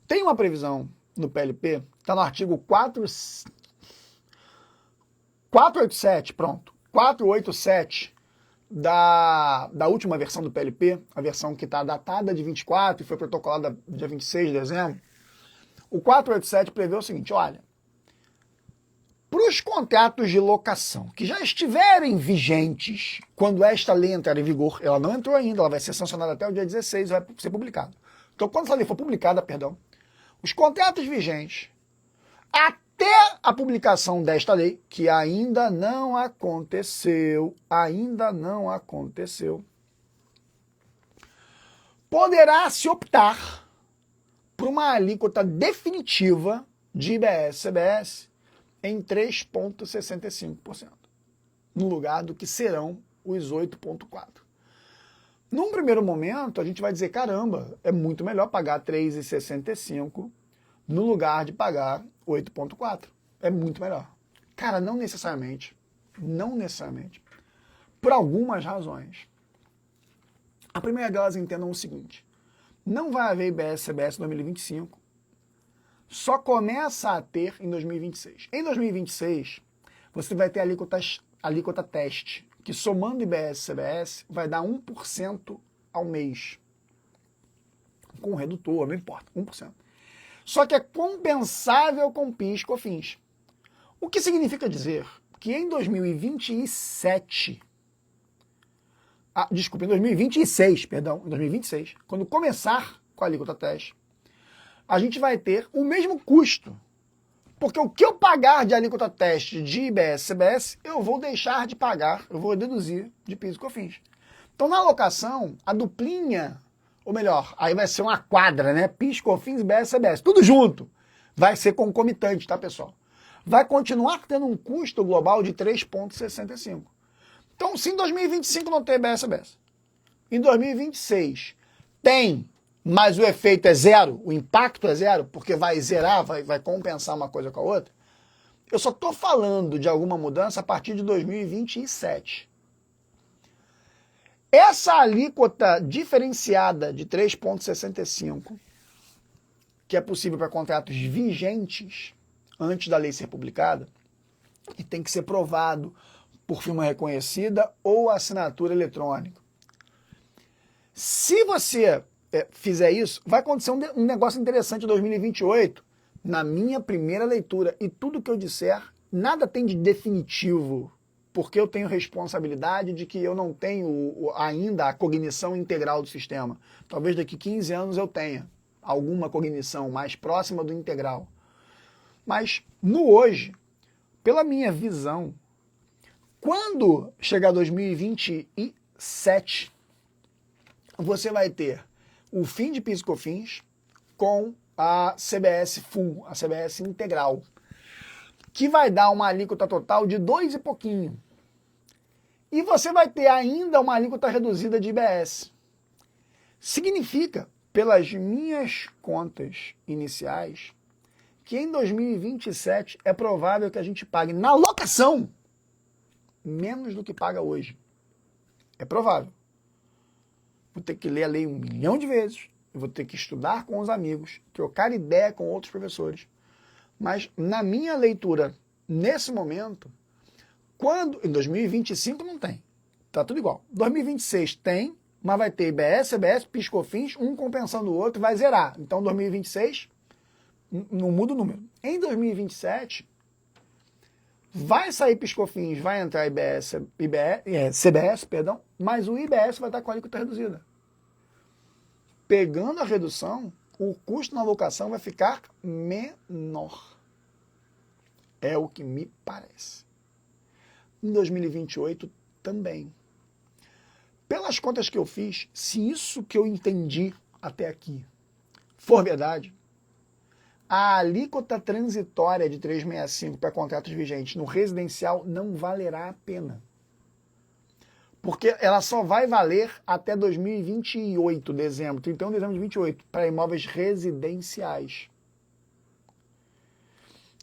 Tem uma previsão no PLP, está no artigo 487, pronto, 487 da última versão do PLP, a versão que está datada de 24 e foi protocolada dia 26 de dezembro. O 487 prevê o seguinte, olha, para os contratos de locação que já estiverem vigentes quando esta lei entrar em vigor, ela não entrou ainda, ela vai ser sancionada até o dia 16 e vai ser publicada. Então, quando essa lei for publicada, os contratos vigentes até a publicação desta lei, que ainda não aconteceu, poderá se optar por uma alíquota definitiva de IBS-CBS em 3,65%, no lugar do que serão os 8,4%. Num primeiro momento, a gente vai dizer, caramba, é muito melhor pagar 3,65% no lugar de pagar 8,4%. É muito melhor. Cara, não necessariamente. Não necessariamente. Por algumas razões. A primeira delas, entendam o seguinte. Não vai haver IBS-CBS em 2025. Só começa a ter em 2026. Em 2026, você vai ter alíquota teste, que somando IBS-CBS vai dar 1% ao mês. Com redutor, não importa, 1%. Só que é compensável com PIS e COFINS. O que significa dizer que em 2026, em 2026, quando começar com a alíquota teste, a gente vai ter o mesmo custo. Porque o que eu pagar de alíquota teste de IBS-CBS, eu vou deixar de pagar, eu vou deduzir de PIS e COFINS. Então, na alocação, a duplinha, ou melhor, aí vai ser uma quadra, né? PIS, COFINS, IBS-CBS, tudo junto. Vai ser concomitante, tá, pessoal? Vai continuar tendo um custo global de 3,65. Então, se em 2025 não tem IBS-CBS, em 2026 tem, mas o efeito é zero, o impacto é zero, porque vai zerar, vai compensar uma coisa com a outra, eu só estou falando de alguma mudança a partir de 2027. Essa alíquota diferenciada de 3,65, que é possível para contratos vigentes antes da lei ser publicada, e tem que ser provado por firma reconhecida ou assinatura eletrônica. Se você fizer isso, vai acontecer um negócio interessante em 2028, na minha primeira leitura. E tudo que eu disser, nada tem de definitivo, porque eu tenho responsabilidade de que eu não tenho ainda a cognição integral do sistema. Talvez daqui 15 anos eu tenha alguma cognição mais próxima do integral. Mas no hoje, pela minha visão, quando chegar 2027, você vai ter o fim de PIS e COFINS com a CBS Full, a CBS integral, que vai dar uma alíquota total de 2 e pouquinho. E você vai ter ainda uma alíquota reduzida de IBS. Significa, pelas minhas contas iniciais, que em 2027 é provável que a gente pague na locação menos do que paga hoje. É provável. Vou ter que ler a lei 1 milhão de vezes, eu vou ter que estudar com os amigos, trocar ideia com outros professores. Mas na minha leitura, nesse momento, quando em 2025 não tem, tá tudo igual. 2026 tem, mas vai ter IBS, CBS, PIS, COFINS, um compensando o outro, vai zerar. Então 2026 não muda o número. Em 2027 vai sair PIS, COFINS, vai entrar CBS, perdão, mas o IBS vai estar com a alíquota reduzida. Pegando a redução, o custo na locação vai ficar menor. É o que me parece. Em 2028 também. Pelas contas que eu fiz, se isso que eu entendi até aqui for verdade, a alíquota transitória de 365 para contratos vigentes no residencial não valerá a pena. Porque ela só vai valer até 2028, dezembro, 31 de dezembro de 2028, para imóveis residenciais.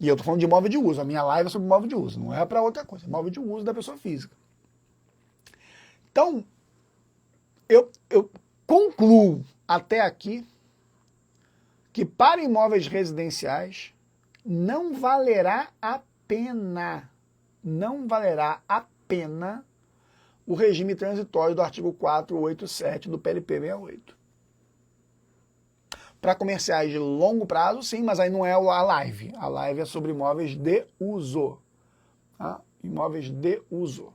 E eu estou falando de imóvel de uso, a minha live é sobre imóvel de uso, não é para outra coisa, é imóvel de uso da pessoa física. Então, eu concluo até aqui que para imóveis residenciais não valerá a pena o regime transitório do artigo 487 do PLP 68. Para comerciais de longo prazo, sim, mas aí não é a live. A live é sobre imóveis de uso. Tá? Imóveis de uso.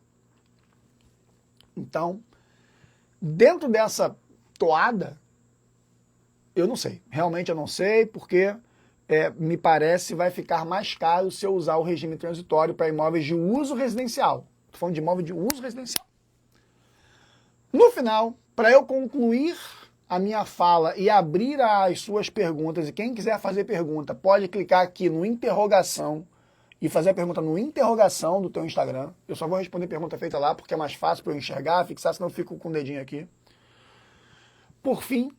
Então, dentro dessa toada, eu não sei. Realmente eu não sei, porque me parece vai ficar mais caro se eu usar o regime transitório para imóveis de uso residencial. Estou falando de imóvel de uso residencial. No final, para eu concluir a minha fala e abrir as suas perguntas, e quem quiser fazer pergunta, pode clicar aqui no interrogação e fazer a pergunta no interrogação do teu Instagram. Eu só vou responder pergunta feita lá, porque é mais fácil para eu enxergar, fixar, senão eu fico com o dedinho aqui. Por fim,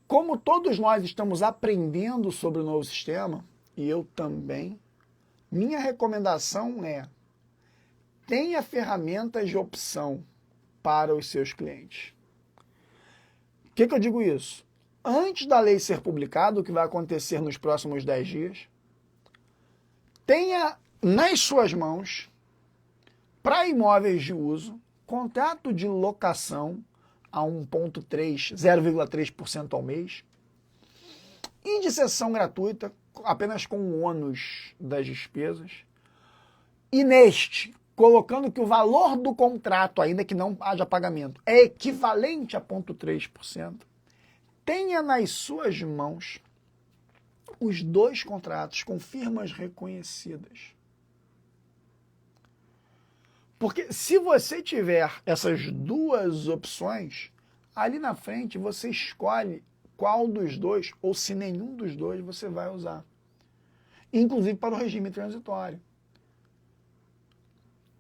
como todos nós estamos aprendendo sobre o novo sistema, e eu também, minha recomendação é: tenha ferramentas de opção para os seus clientes. O que eu digo isso? Antes da lei ser publicada, o que vai acontecer nos próximos 10 dias, tenha nas suas mãos, para imóveis de uso, contrato de locação a 0,3% ao mês, e de cessão gratuita, apenas com o ônus das despesas, e neste, colocando que o valor do contrato, ainda que não haja pagamento, é equivalente a 0,3%, tenha nas suas mãos os 2 contratos com firmas reconhecidas. Porque se você tiver essas 2 opções, ali na frente você escolhe qual dos 2, ou se nenhum dos 2 você vai usar. Inclusive para o regime transitório.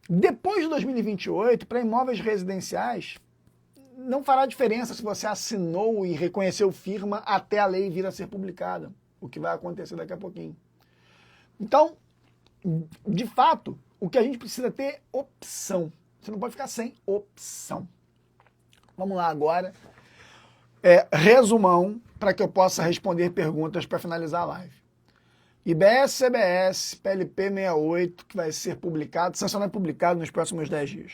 Depois de 2028, para imóveis residenciais, não fará diferença se você assinou e reconheceu firma até a lei vir a ser publicada, o que vai acontecer daqui a pouquinho. Então, de fato, o que a gente precisa ter é opção. Você não pode ficar sem opção. Vamos lá agora. Resumão, para que eu possa responder perguntas para finalizar a live. IBS, CBS, PLP 68, que vai ser publicado, sancionado e publicado nos próximos 10 dias.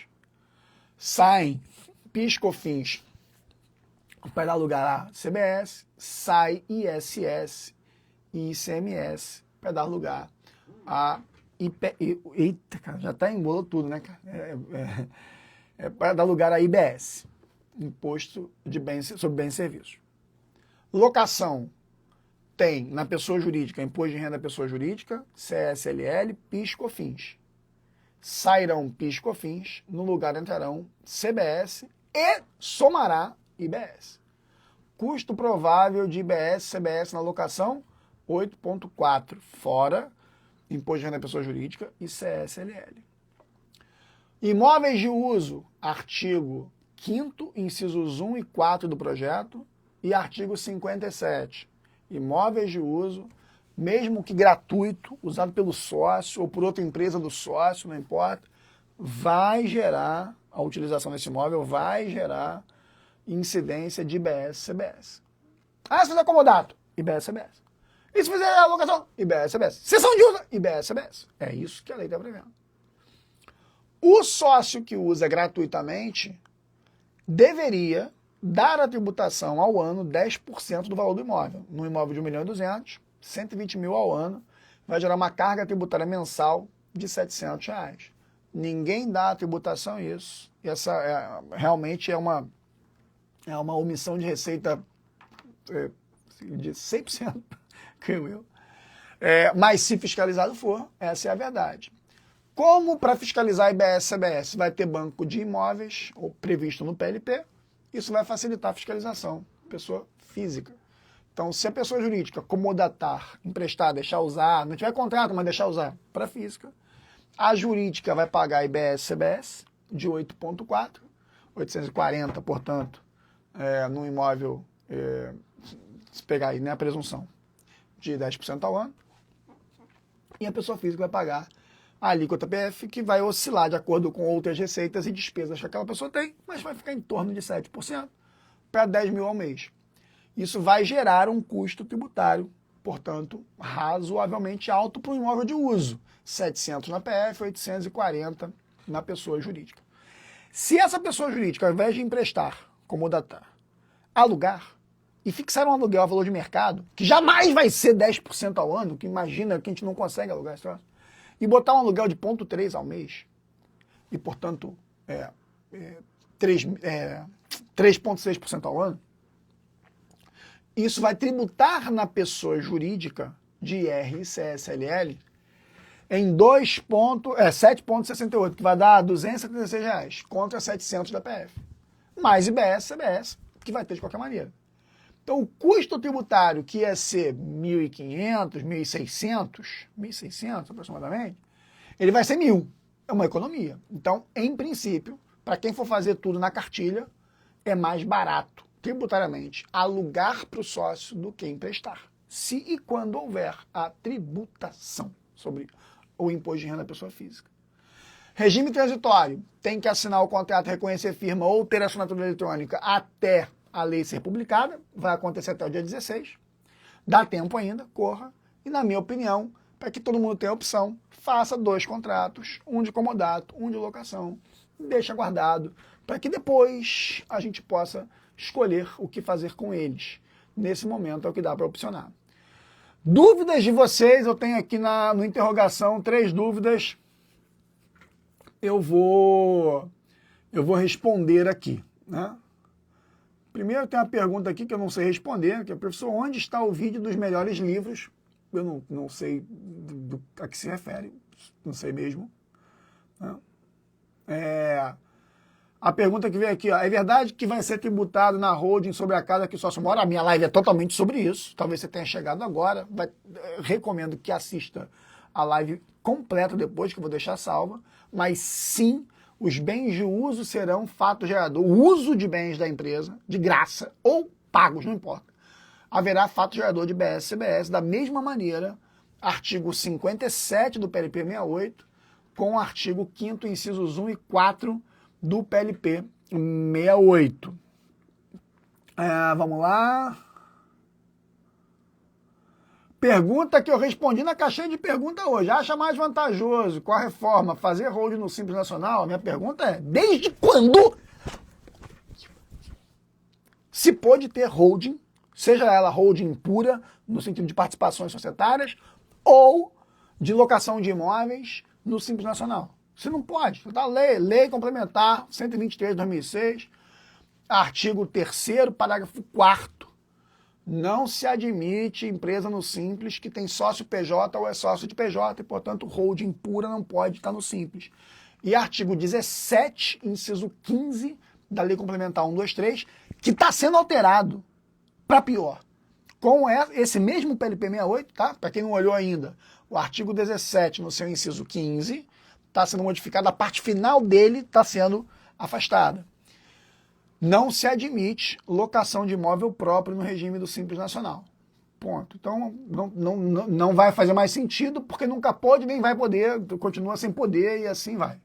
Saem PIS, COFINS Vai dar lugar a CBS, sai ISS e ICMS, para dar lugar a eita, cara, já tá embolou tudo, né, cara? Para dar lugar a IBS, Imposto de Bens, sobre Bens e Serviços. Locação tem na pessoa jurídica, Imposto de Renda da Pessoa Jurídica, CSLL, PIS, COFINS. Sairão PIS, COFINS, no lugar entrarão CBS e somará IBS. Custo provável de IBS, CBS na locação, 8,4, fora Imposto de Renda da Pessoa Jurídica e CSLL. Imóveis de uso, artigo 5º, incisos 1 e 4 do projeto, e artigo 57. Imóveis de uso, mesmo que gratuito, usado pelo sócio ou por outra empresa do sócio, não importa, vai gerar, a utilização desse imóvel vai gerar incidência de IBS, CBS. Ah, se fizer comodato, IBS, CBS. E se fizer alocação, IBS, CBS. Sessão de uso, IBS, CBS. É isso que a lei está prevendo. O sócio que usa gratuitamente deveria dar a tributação ao ano 10% do valor do imóvel. No imóvel de 1.200.000, 120 mil ao ano, vai gerar uma carga tributária mensal de R$700. Ninguém dá a tributação a isso. E essa realmente é uma omissão de receita de 100%, creio eu. Mas se fiscalizado for, essa é a verdade. Como para fiscalizar a IBS, CBS vai ter banco de imóveis, ou previsto no PLP, isso vai facilitar a fiscalização, pessoa física. Então, se a pessoa jurídica comodatar, emprestar, deixar usar, não tiver contrato, mas deixar usar para física, a jurídica vai pagar IBS, CBS de 8,4, 840, portanto, no imóvel, se pegar aí, né, a presunção de 10% ao ano, e a pessoa física vai pagar a alíquota PF, que vai oscilar de acordo com outras receitas e despesas que aquela pessoa tem, mas vai ficar em torno de 7% para 10 mil ao mês. Isso vai gerar um custo tributário, portanto, razoavelmente alto para um imóvel de uso. 700 na PF, 840 na pessoa jurídica. Se essa pessoa jurídica, ao invés de emprestar, comodatar, alugar, e fixar um aluguel a valor de mercado, que jamais vai ser 10% ao ano, que imagina que a gente não consegue alugar esse troço, e botar um aluguel de 0,3 ao mês, e, portanto, 3,6% ao ano, isso vai tributar na pessoa jurídica de IR e CSLL em 7,68, que vai dar R$276, contra 700 da PF. Mais IBS, CBS, que vai ter de qualquer maneira. Então, o custo tributário, que ia ser 1.500, 1.600 aproximadamente, ele vai ser 1.000. É uma economia. Então, em princípio, para quem for fazer tudo na cartilha, é mais barato, tributariamente, alugar para o sócio do que emprestar. Se e quando houver a tributação sobre o imposto de renda da pessoa física. Regime transitório. Tem que assinar o contrato, reconhecer firma ou ter assinatura eletrônica até a lei ser publicada, vai acontecer até o dia 16, dá tempo ainda, corra, e na minha opinião, para que todo mundo tenha opção, faça 2 contratos, um de comodato, um de locação, deixa guardado, para que depois a gente possa escolher o que fazer com eles. Nesse momento é o que dá para opcionar. Dúvidas de vocês, eu tenho aqui no interrogação 3 dúvidas, eu vou responder aqui, né? Primeiro tem uma pergunta aqui que eu não sei responder, que é, professor, onde está o vídeo dos melhores livros? Eu não sei a que se refere, não sei mesmo. A pergunta que veio aqui, ó, é verdade que vai ser tributado na holding sobre a casa que o sócio mora? A minha live é totalmente sobre isso, talvez você tenha chegado agora, recomendo que assista a live completa depois, que eu vou deixar salva, mas sim, os bens de uso serão fato gerador, o uso de bens da empresa, de graça, ou pagos, não importa. Haverá fato gerador de IBS, CBS, da mesma maneira, artigo 57 do PLP 68, com o artigo 5º, incisos 1 e 4 do PLP 68. Vamos lá. Pergunta que eu respondi na caixinha de pergunta hoje. Acha mais vantajoso com a reforma fazer hold no Simples Nacional? A minha pergunta é, desde quando se pôde ter holding, seja ela holding pura, no sentido de participações societárias, ou de locação de imóveis no Simples Nacional. Você não pode. Tá? Lei Complementar 123 de 2006, artigo 3º, parágrafo 4º. Não se admite empresa no Simples que tem sócio PJ ou é sócio de PJ e, portanto, holding pura não pode estar no Simples. E artigo 17, inciso 15 da Lei Complementar 123, que está sendo alterado para pior. Com esse mesmo PLP 68, tá? Para quem não olhou ainda, o artigo 17, no seu inciso 15, está sendo modificado, a parte final dele está sendo afastada. Não se admite locação de imóvel próprio no regime do Simples Nacional. Ponto. Então, não vai fazer mais sentido, porque nunca pôde, nem vai poder, continua sem poder e assim vai.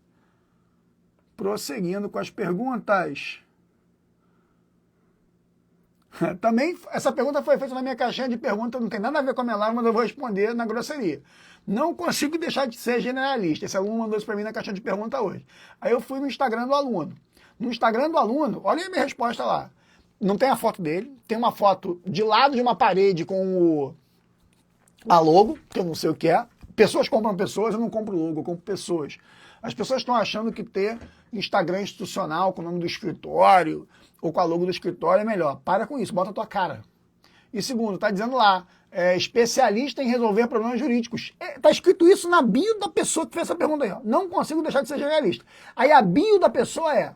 Prosseguindo com as perguntas. Também, essa pergunta foi feita na minha caixinha de perguntas, não tem nada a ver com a minha live, mas eu vou responder na grosseria. Não consigo deixar de ser generalista. Esse aluno mandou isso para mim na caixinha de pergunta hoje. Aí eu fui no Instagram do aluno. No Instagram do aluno, olha a minha resposta lá. Não tem a foto dele, tem uma foto de lado de uma parede com a logo, que eu não sei o que é. Pessoas compram pessoas, eu não compro logo, eu compro pessoas. As pessoas estão achando que ter Instagram institucional com o nome do escritório ou com a logo do escritório é melhor. Para com isso, bota a tua cara. E segundo, tá dizendo lá, especialista em resolver problemas jurídicos. Tá escrito isso na bio da pessoa que fez essa pergunta aí. Ó. Não consigo deixar de ser generalista. Aí a bio da pessoa é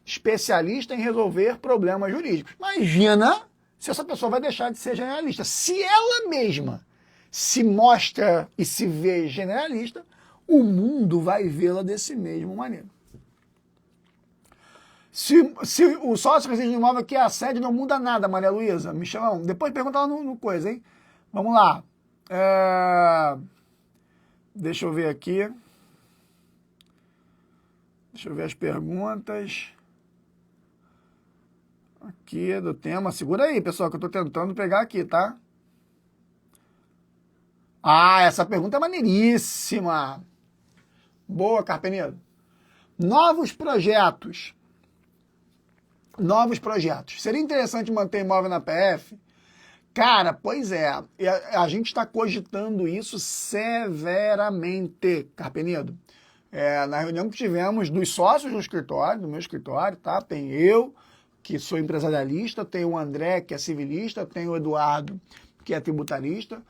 especialista em resolver problemas jurídicos. Imagina se essa pessoa vai deixar de ser generalista. Se ela mesma se mostra e se vê generalista, o mundo vai vê-la desse mesmo maneira. Se o sócio reside no imóvel que é a sede, não muda nada, Maria Luísa. Michelão, depois pergunta lá no coisa, hein? Vamos lá. Deixa eu ver aqui. Deixa eu ver as perguntas. Aqui do tema. Segura aí, pessoal, que eu tô tentando pegar aqui, tá? Ah, essa pergunta é maneiríssima. Boa, Carpenedo. Novos projetos. Seria interessante manter imóvel na PF? Cara, pois é. A gente está cogitando isso severamente, Carpenedo. Na reunião que tivemos dos sócios do escritório, do meu escritório, tá? Tem eu, que sou empresarialista, tem o André, que é civilista, tem o Eduardo, que é tributarista.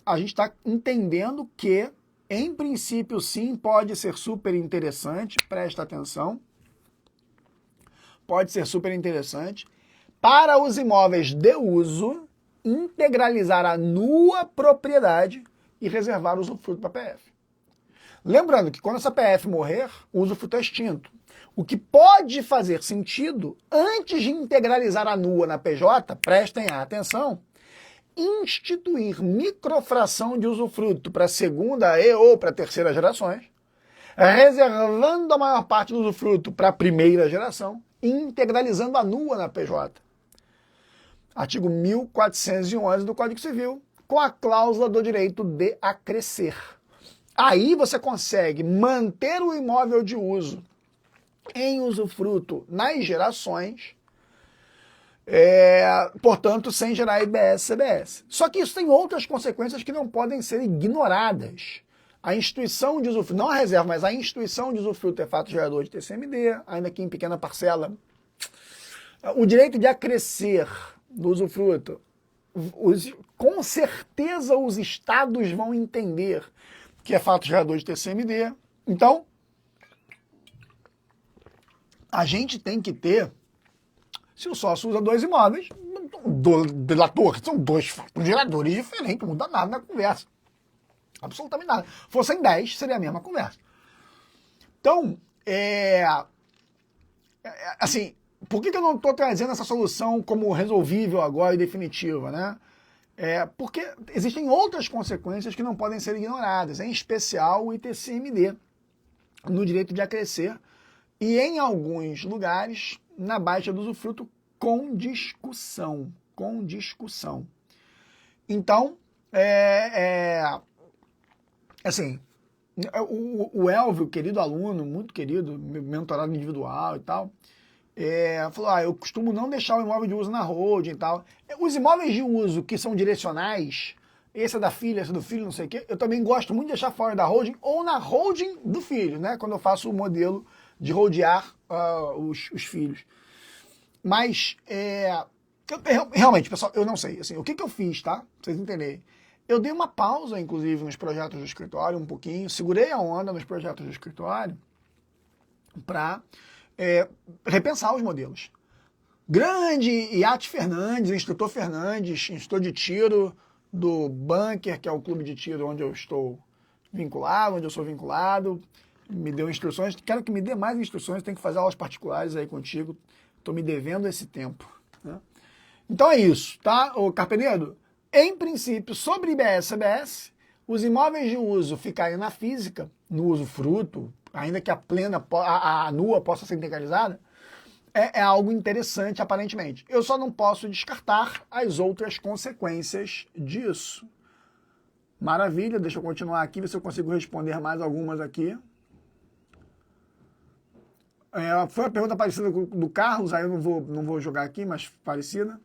A gente está entendendo que, em princípio, sim, pode ser super interessante, presta atenção, pode ser super interessante, para os imóveis de uso, integralizar a nua propriedade e reservar o usufruto para a PF. Lembrando que quando essa PF morrer, o usufruto é extinto. O que pode fazer sentido, antes de integralizar a nua na PJ, prestem atenção, instituir microfração de usufruto para a segunda e ou para a terceira gerações, reservando a maior parte do usufruto para a primeira geração e integralizando a nua na PJ. Artigo 1411 do Código Civil, com a cláusula do direito de acrescer. Aí você consegue manter o imóvel de uso em usufruto nas gerações, portanto, sem gerar IBS e CBS. Só que isso tem outras consequências que não podem ser ignoradas. A instituição de usufruto, não a reserva, mas a instituição de usufruto é fato gerador de TCMD, ainda que em pequena parcela. O direito de acrescer do usufruto, com certeza os estados vão entender que é fato gerador de TCMD. Então, a gente tem que ter, se o sócio usa dois imóveis, são dois fatos geradores diferentes, não muda nada na conversa. Absolutamente nada. Fossem 10, seria a mesma conversa. Então, assim, por que eu não estou trazendo essa solução como resolvível agora e definitiva, né? Porque existem outras consequências que não podem ser ignoradas, em especial o ITCMD, no direito de acrescer, e em alguns lugares, na baixa do usufruto, com discussão. Então, assim, o Elvio, querido aluno, muito querido, mentorado individual e tal, falou, eu costumo não deixar o imóvel de uso na holding e tal. Os imóveis de uso que são direcionais, esse é da filha, esse é do filho, não sei o quê, eu também gosto muito de deixar fora da holding ou na holding do filho, né? Quando eu faço o modelo de rodear os filhos. Mas, realmente, pessoal, eu não sei. Assim, o que eu fiz, tá? Pra vocês entenderem. Eu dei uma pausa, inclusive, nos projetos do escritório, um pouquinho. Segurei a onda nos projetos do escritório para repensar os modelos. Grande Iate Fernandes, instrutor de tiro do Bunker, que é o clube de tiro onde eu estou vinculado, onde eu sou vinculado, me deu instruções. Quero que me dê mais instruções, tenho que fazer aulas particulares aí contigo. Estou me devendo esse tempo. Né? Então é isso, tá, ô Carpenedo? Em princípio, sobre IBS e CBS, os imóveis de uso ficarem na física, no uso fruto, ainda que a nua possa ser integralizada, é algo interessante aparentemente. Eu só não posso descartar as outras consequências disso. Maravilha, deixa eu continuar aqui, ver se eu consigo responder mais algumas aqui. Foi uma pergunta parecida do Carlos, aí eu não vou jogar aqui, mas parecida.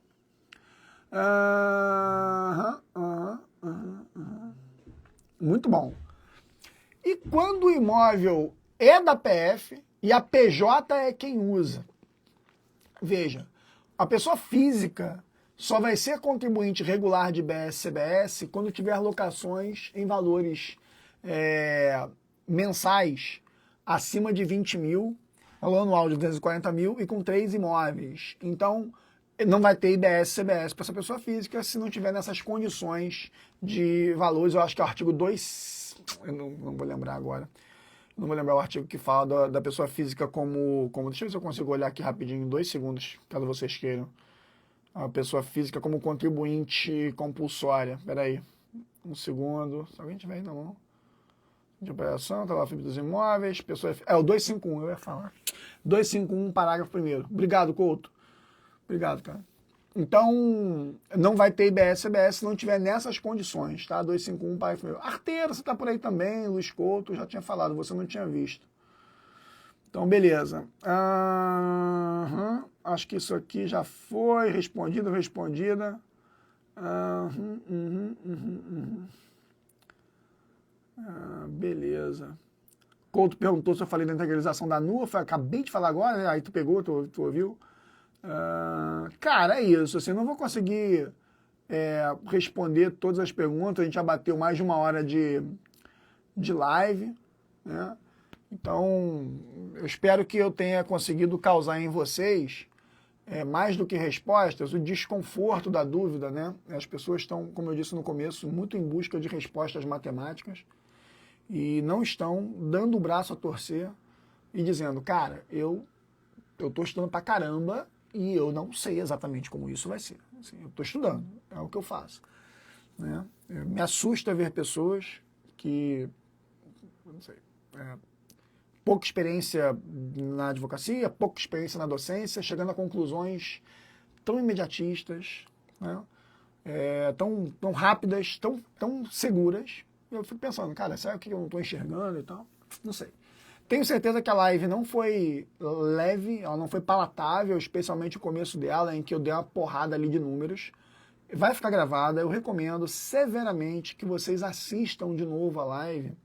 Muito bom. E quando o imóvel é da PF e a PJ é quem usa? Veja, a pessoa física só vai ser contribuinte regular de IBS-CBS quando tiver locações em valores mensais acima de 20 mil, valor anual de 240 mil e com 3 imóveis. Então, não vai ter IBS-CBS para essa pessoa física se não tiver nessas condições de valores. Eu acho que é o artigo 2, eu não vou lembrar agora. Não vou lembrar o artigo que fala da pessoa física como... Deixa eu ver se eu consigo olhar aqui rapidinho, em 2 segundos, caso vocês queiram. A pessoa física como contribuinte compulsória. Espera aí, 1 segundo. Se alguém tiver aí na mão. De operação, tá lá, FIP dos imóveis, pessoa... o 251, eu ia falar. 251, parágrafo 1º. Obrigado, Couto. Obrigado, cara. Então, não vai ter IBS-CBS se não tiver nessas condições, tá? 251, parágrafo 1º. Arteiro, você tá por aí também, Luiz Couto, já tinha falado, você não tinha visto. Então, beleza. Acho que isso aqui já foi respondido, respondida. Beleza. Couto perguntou se eu falei da integralização da NUA, acabei de falar agora, né? Aí tu pegou, tu ouviu. Cara, é isso. Assim, eu não vou conseguir responder todas as perguntas. A gente já bateu mais de 1 hora de live, né? Então, eu espero que eu tenha conseguido causar em vocês, mais do que respostas, o desconforto da dúvida, né? As pessoas estão, como eu disse no começo, muito em busca de respostas matemáticas e não estão dando o braço a torcer e dizendo, cara, eu estou estudando pra caramba e eu não sei exatamente como isso vai ser. Assim, eu estou estudando, é o que eu faço. Né? Me assusta ver pessoas que, não sei, pouca experiência na advocacia, pouca experiência na docência, chegando a conclusões tão imediatistas, né? Tão rápidas, tão seguras. Eu fico pensando, cara, será que eu não estou enxergando e tal? Não sei. Tenho certeza que a live não foi leve, ela não foi palatável, especialmente o começo dela, em que eu dei uma porrada ali de números. Vai ficar gravada, eu recomendo severamente que vocês assistam de novo a live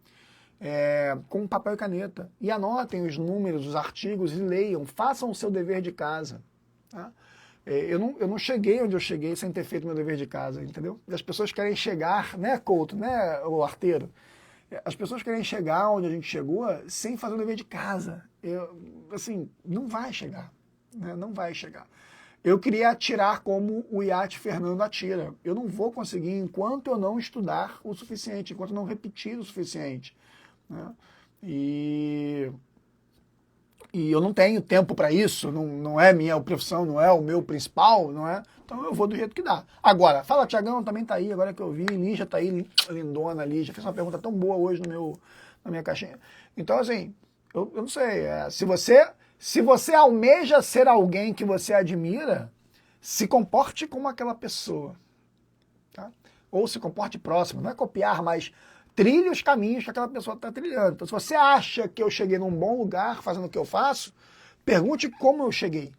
com papel e caneta. E anotem os números, os artigos e leiam, façam o seu dever de casa. Tá? Eu não cheguei onde eu cheguei sem ter feito meu dever de casa, entendeu? E as pessoas querem chegar, né, Couto, né, o arteiro? As pessoas querem chegar onde a gente chegou sem fazer o dever de casa. Assim, não vai chegar. Né? Não vai chegar. Eu queria atirar como o Iate Fernando atira. Eu não vou conseguir enquanto eu não estudar o suficiente, enquanto eu não repetir o suficiente. Né? E eu não tenho tempo para isso, não é minha profissão, não é o meu principal, não é? Então eu vou do jeito que dá. Agora, fala, Tiagão também tá aí, agora que eu vi, Lígia tá aí, lindona, Lígia, fez uma pergunta tão boa hoje na minha caixinha. Então, assim, eu não sei, se você almeja ser alguém que você admira, se comporte como aquela pessoa, tá? Ou se comporte próximo, não é copiar, mas trilhe os caminhos que aquela pessoa está trilhando. Então, se você acha que eu cheguei num bom lugar fazendo o que eu faço, Pergunte como eu cheguei.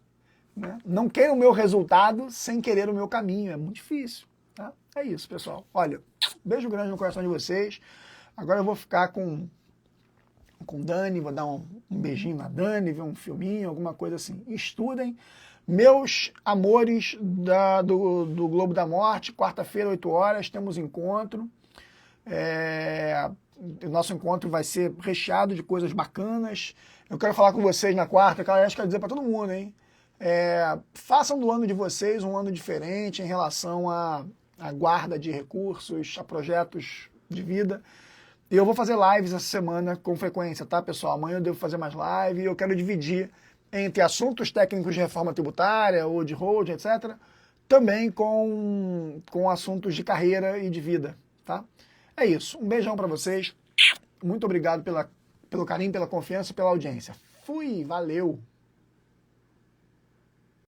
Né? Não queira o meu resultado sem querer o meu caminho. É muito difícil. Tá? É isso, pessoal. Olha, beijo grande no coração de vocês. Agora eu vou ficar com Dani, vou dar um beijinho na Dani, ver um filminho, alguma coisa assim. Estudem. Meus amores do Globo da Morte, quarta-feira, 8 horas, temos encontro. O nosso encontro vai ser recheado de coisas bacanas. Eu quero falar com vocês na quarta, cara, acho que quero dizer para todo mundo, hein? Façam do ano de vocês um ano diferente em relação à guarda de recursos, a projetos de vida. E eu vou fazer lives essa semana com frequência, tá, pessoal? Amanhã eu devo fazer mais live e eu quero dividir entre assuntos técnicos de reforma tributária ou de holding, etc., também com assuntos de carreira e de vida, tá? É isso. Um beijão para vocês. Muito obrigado pelo carinho, pela confiança e pela audiência. Fui, valeu!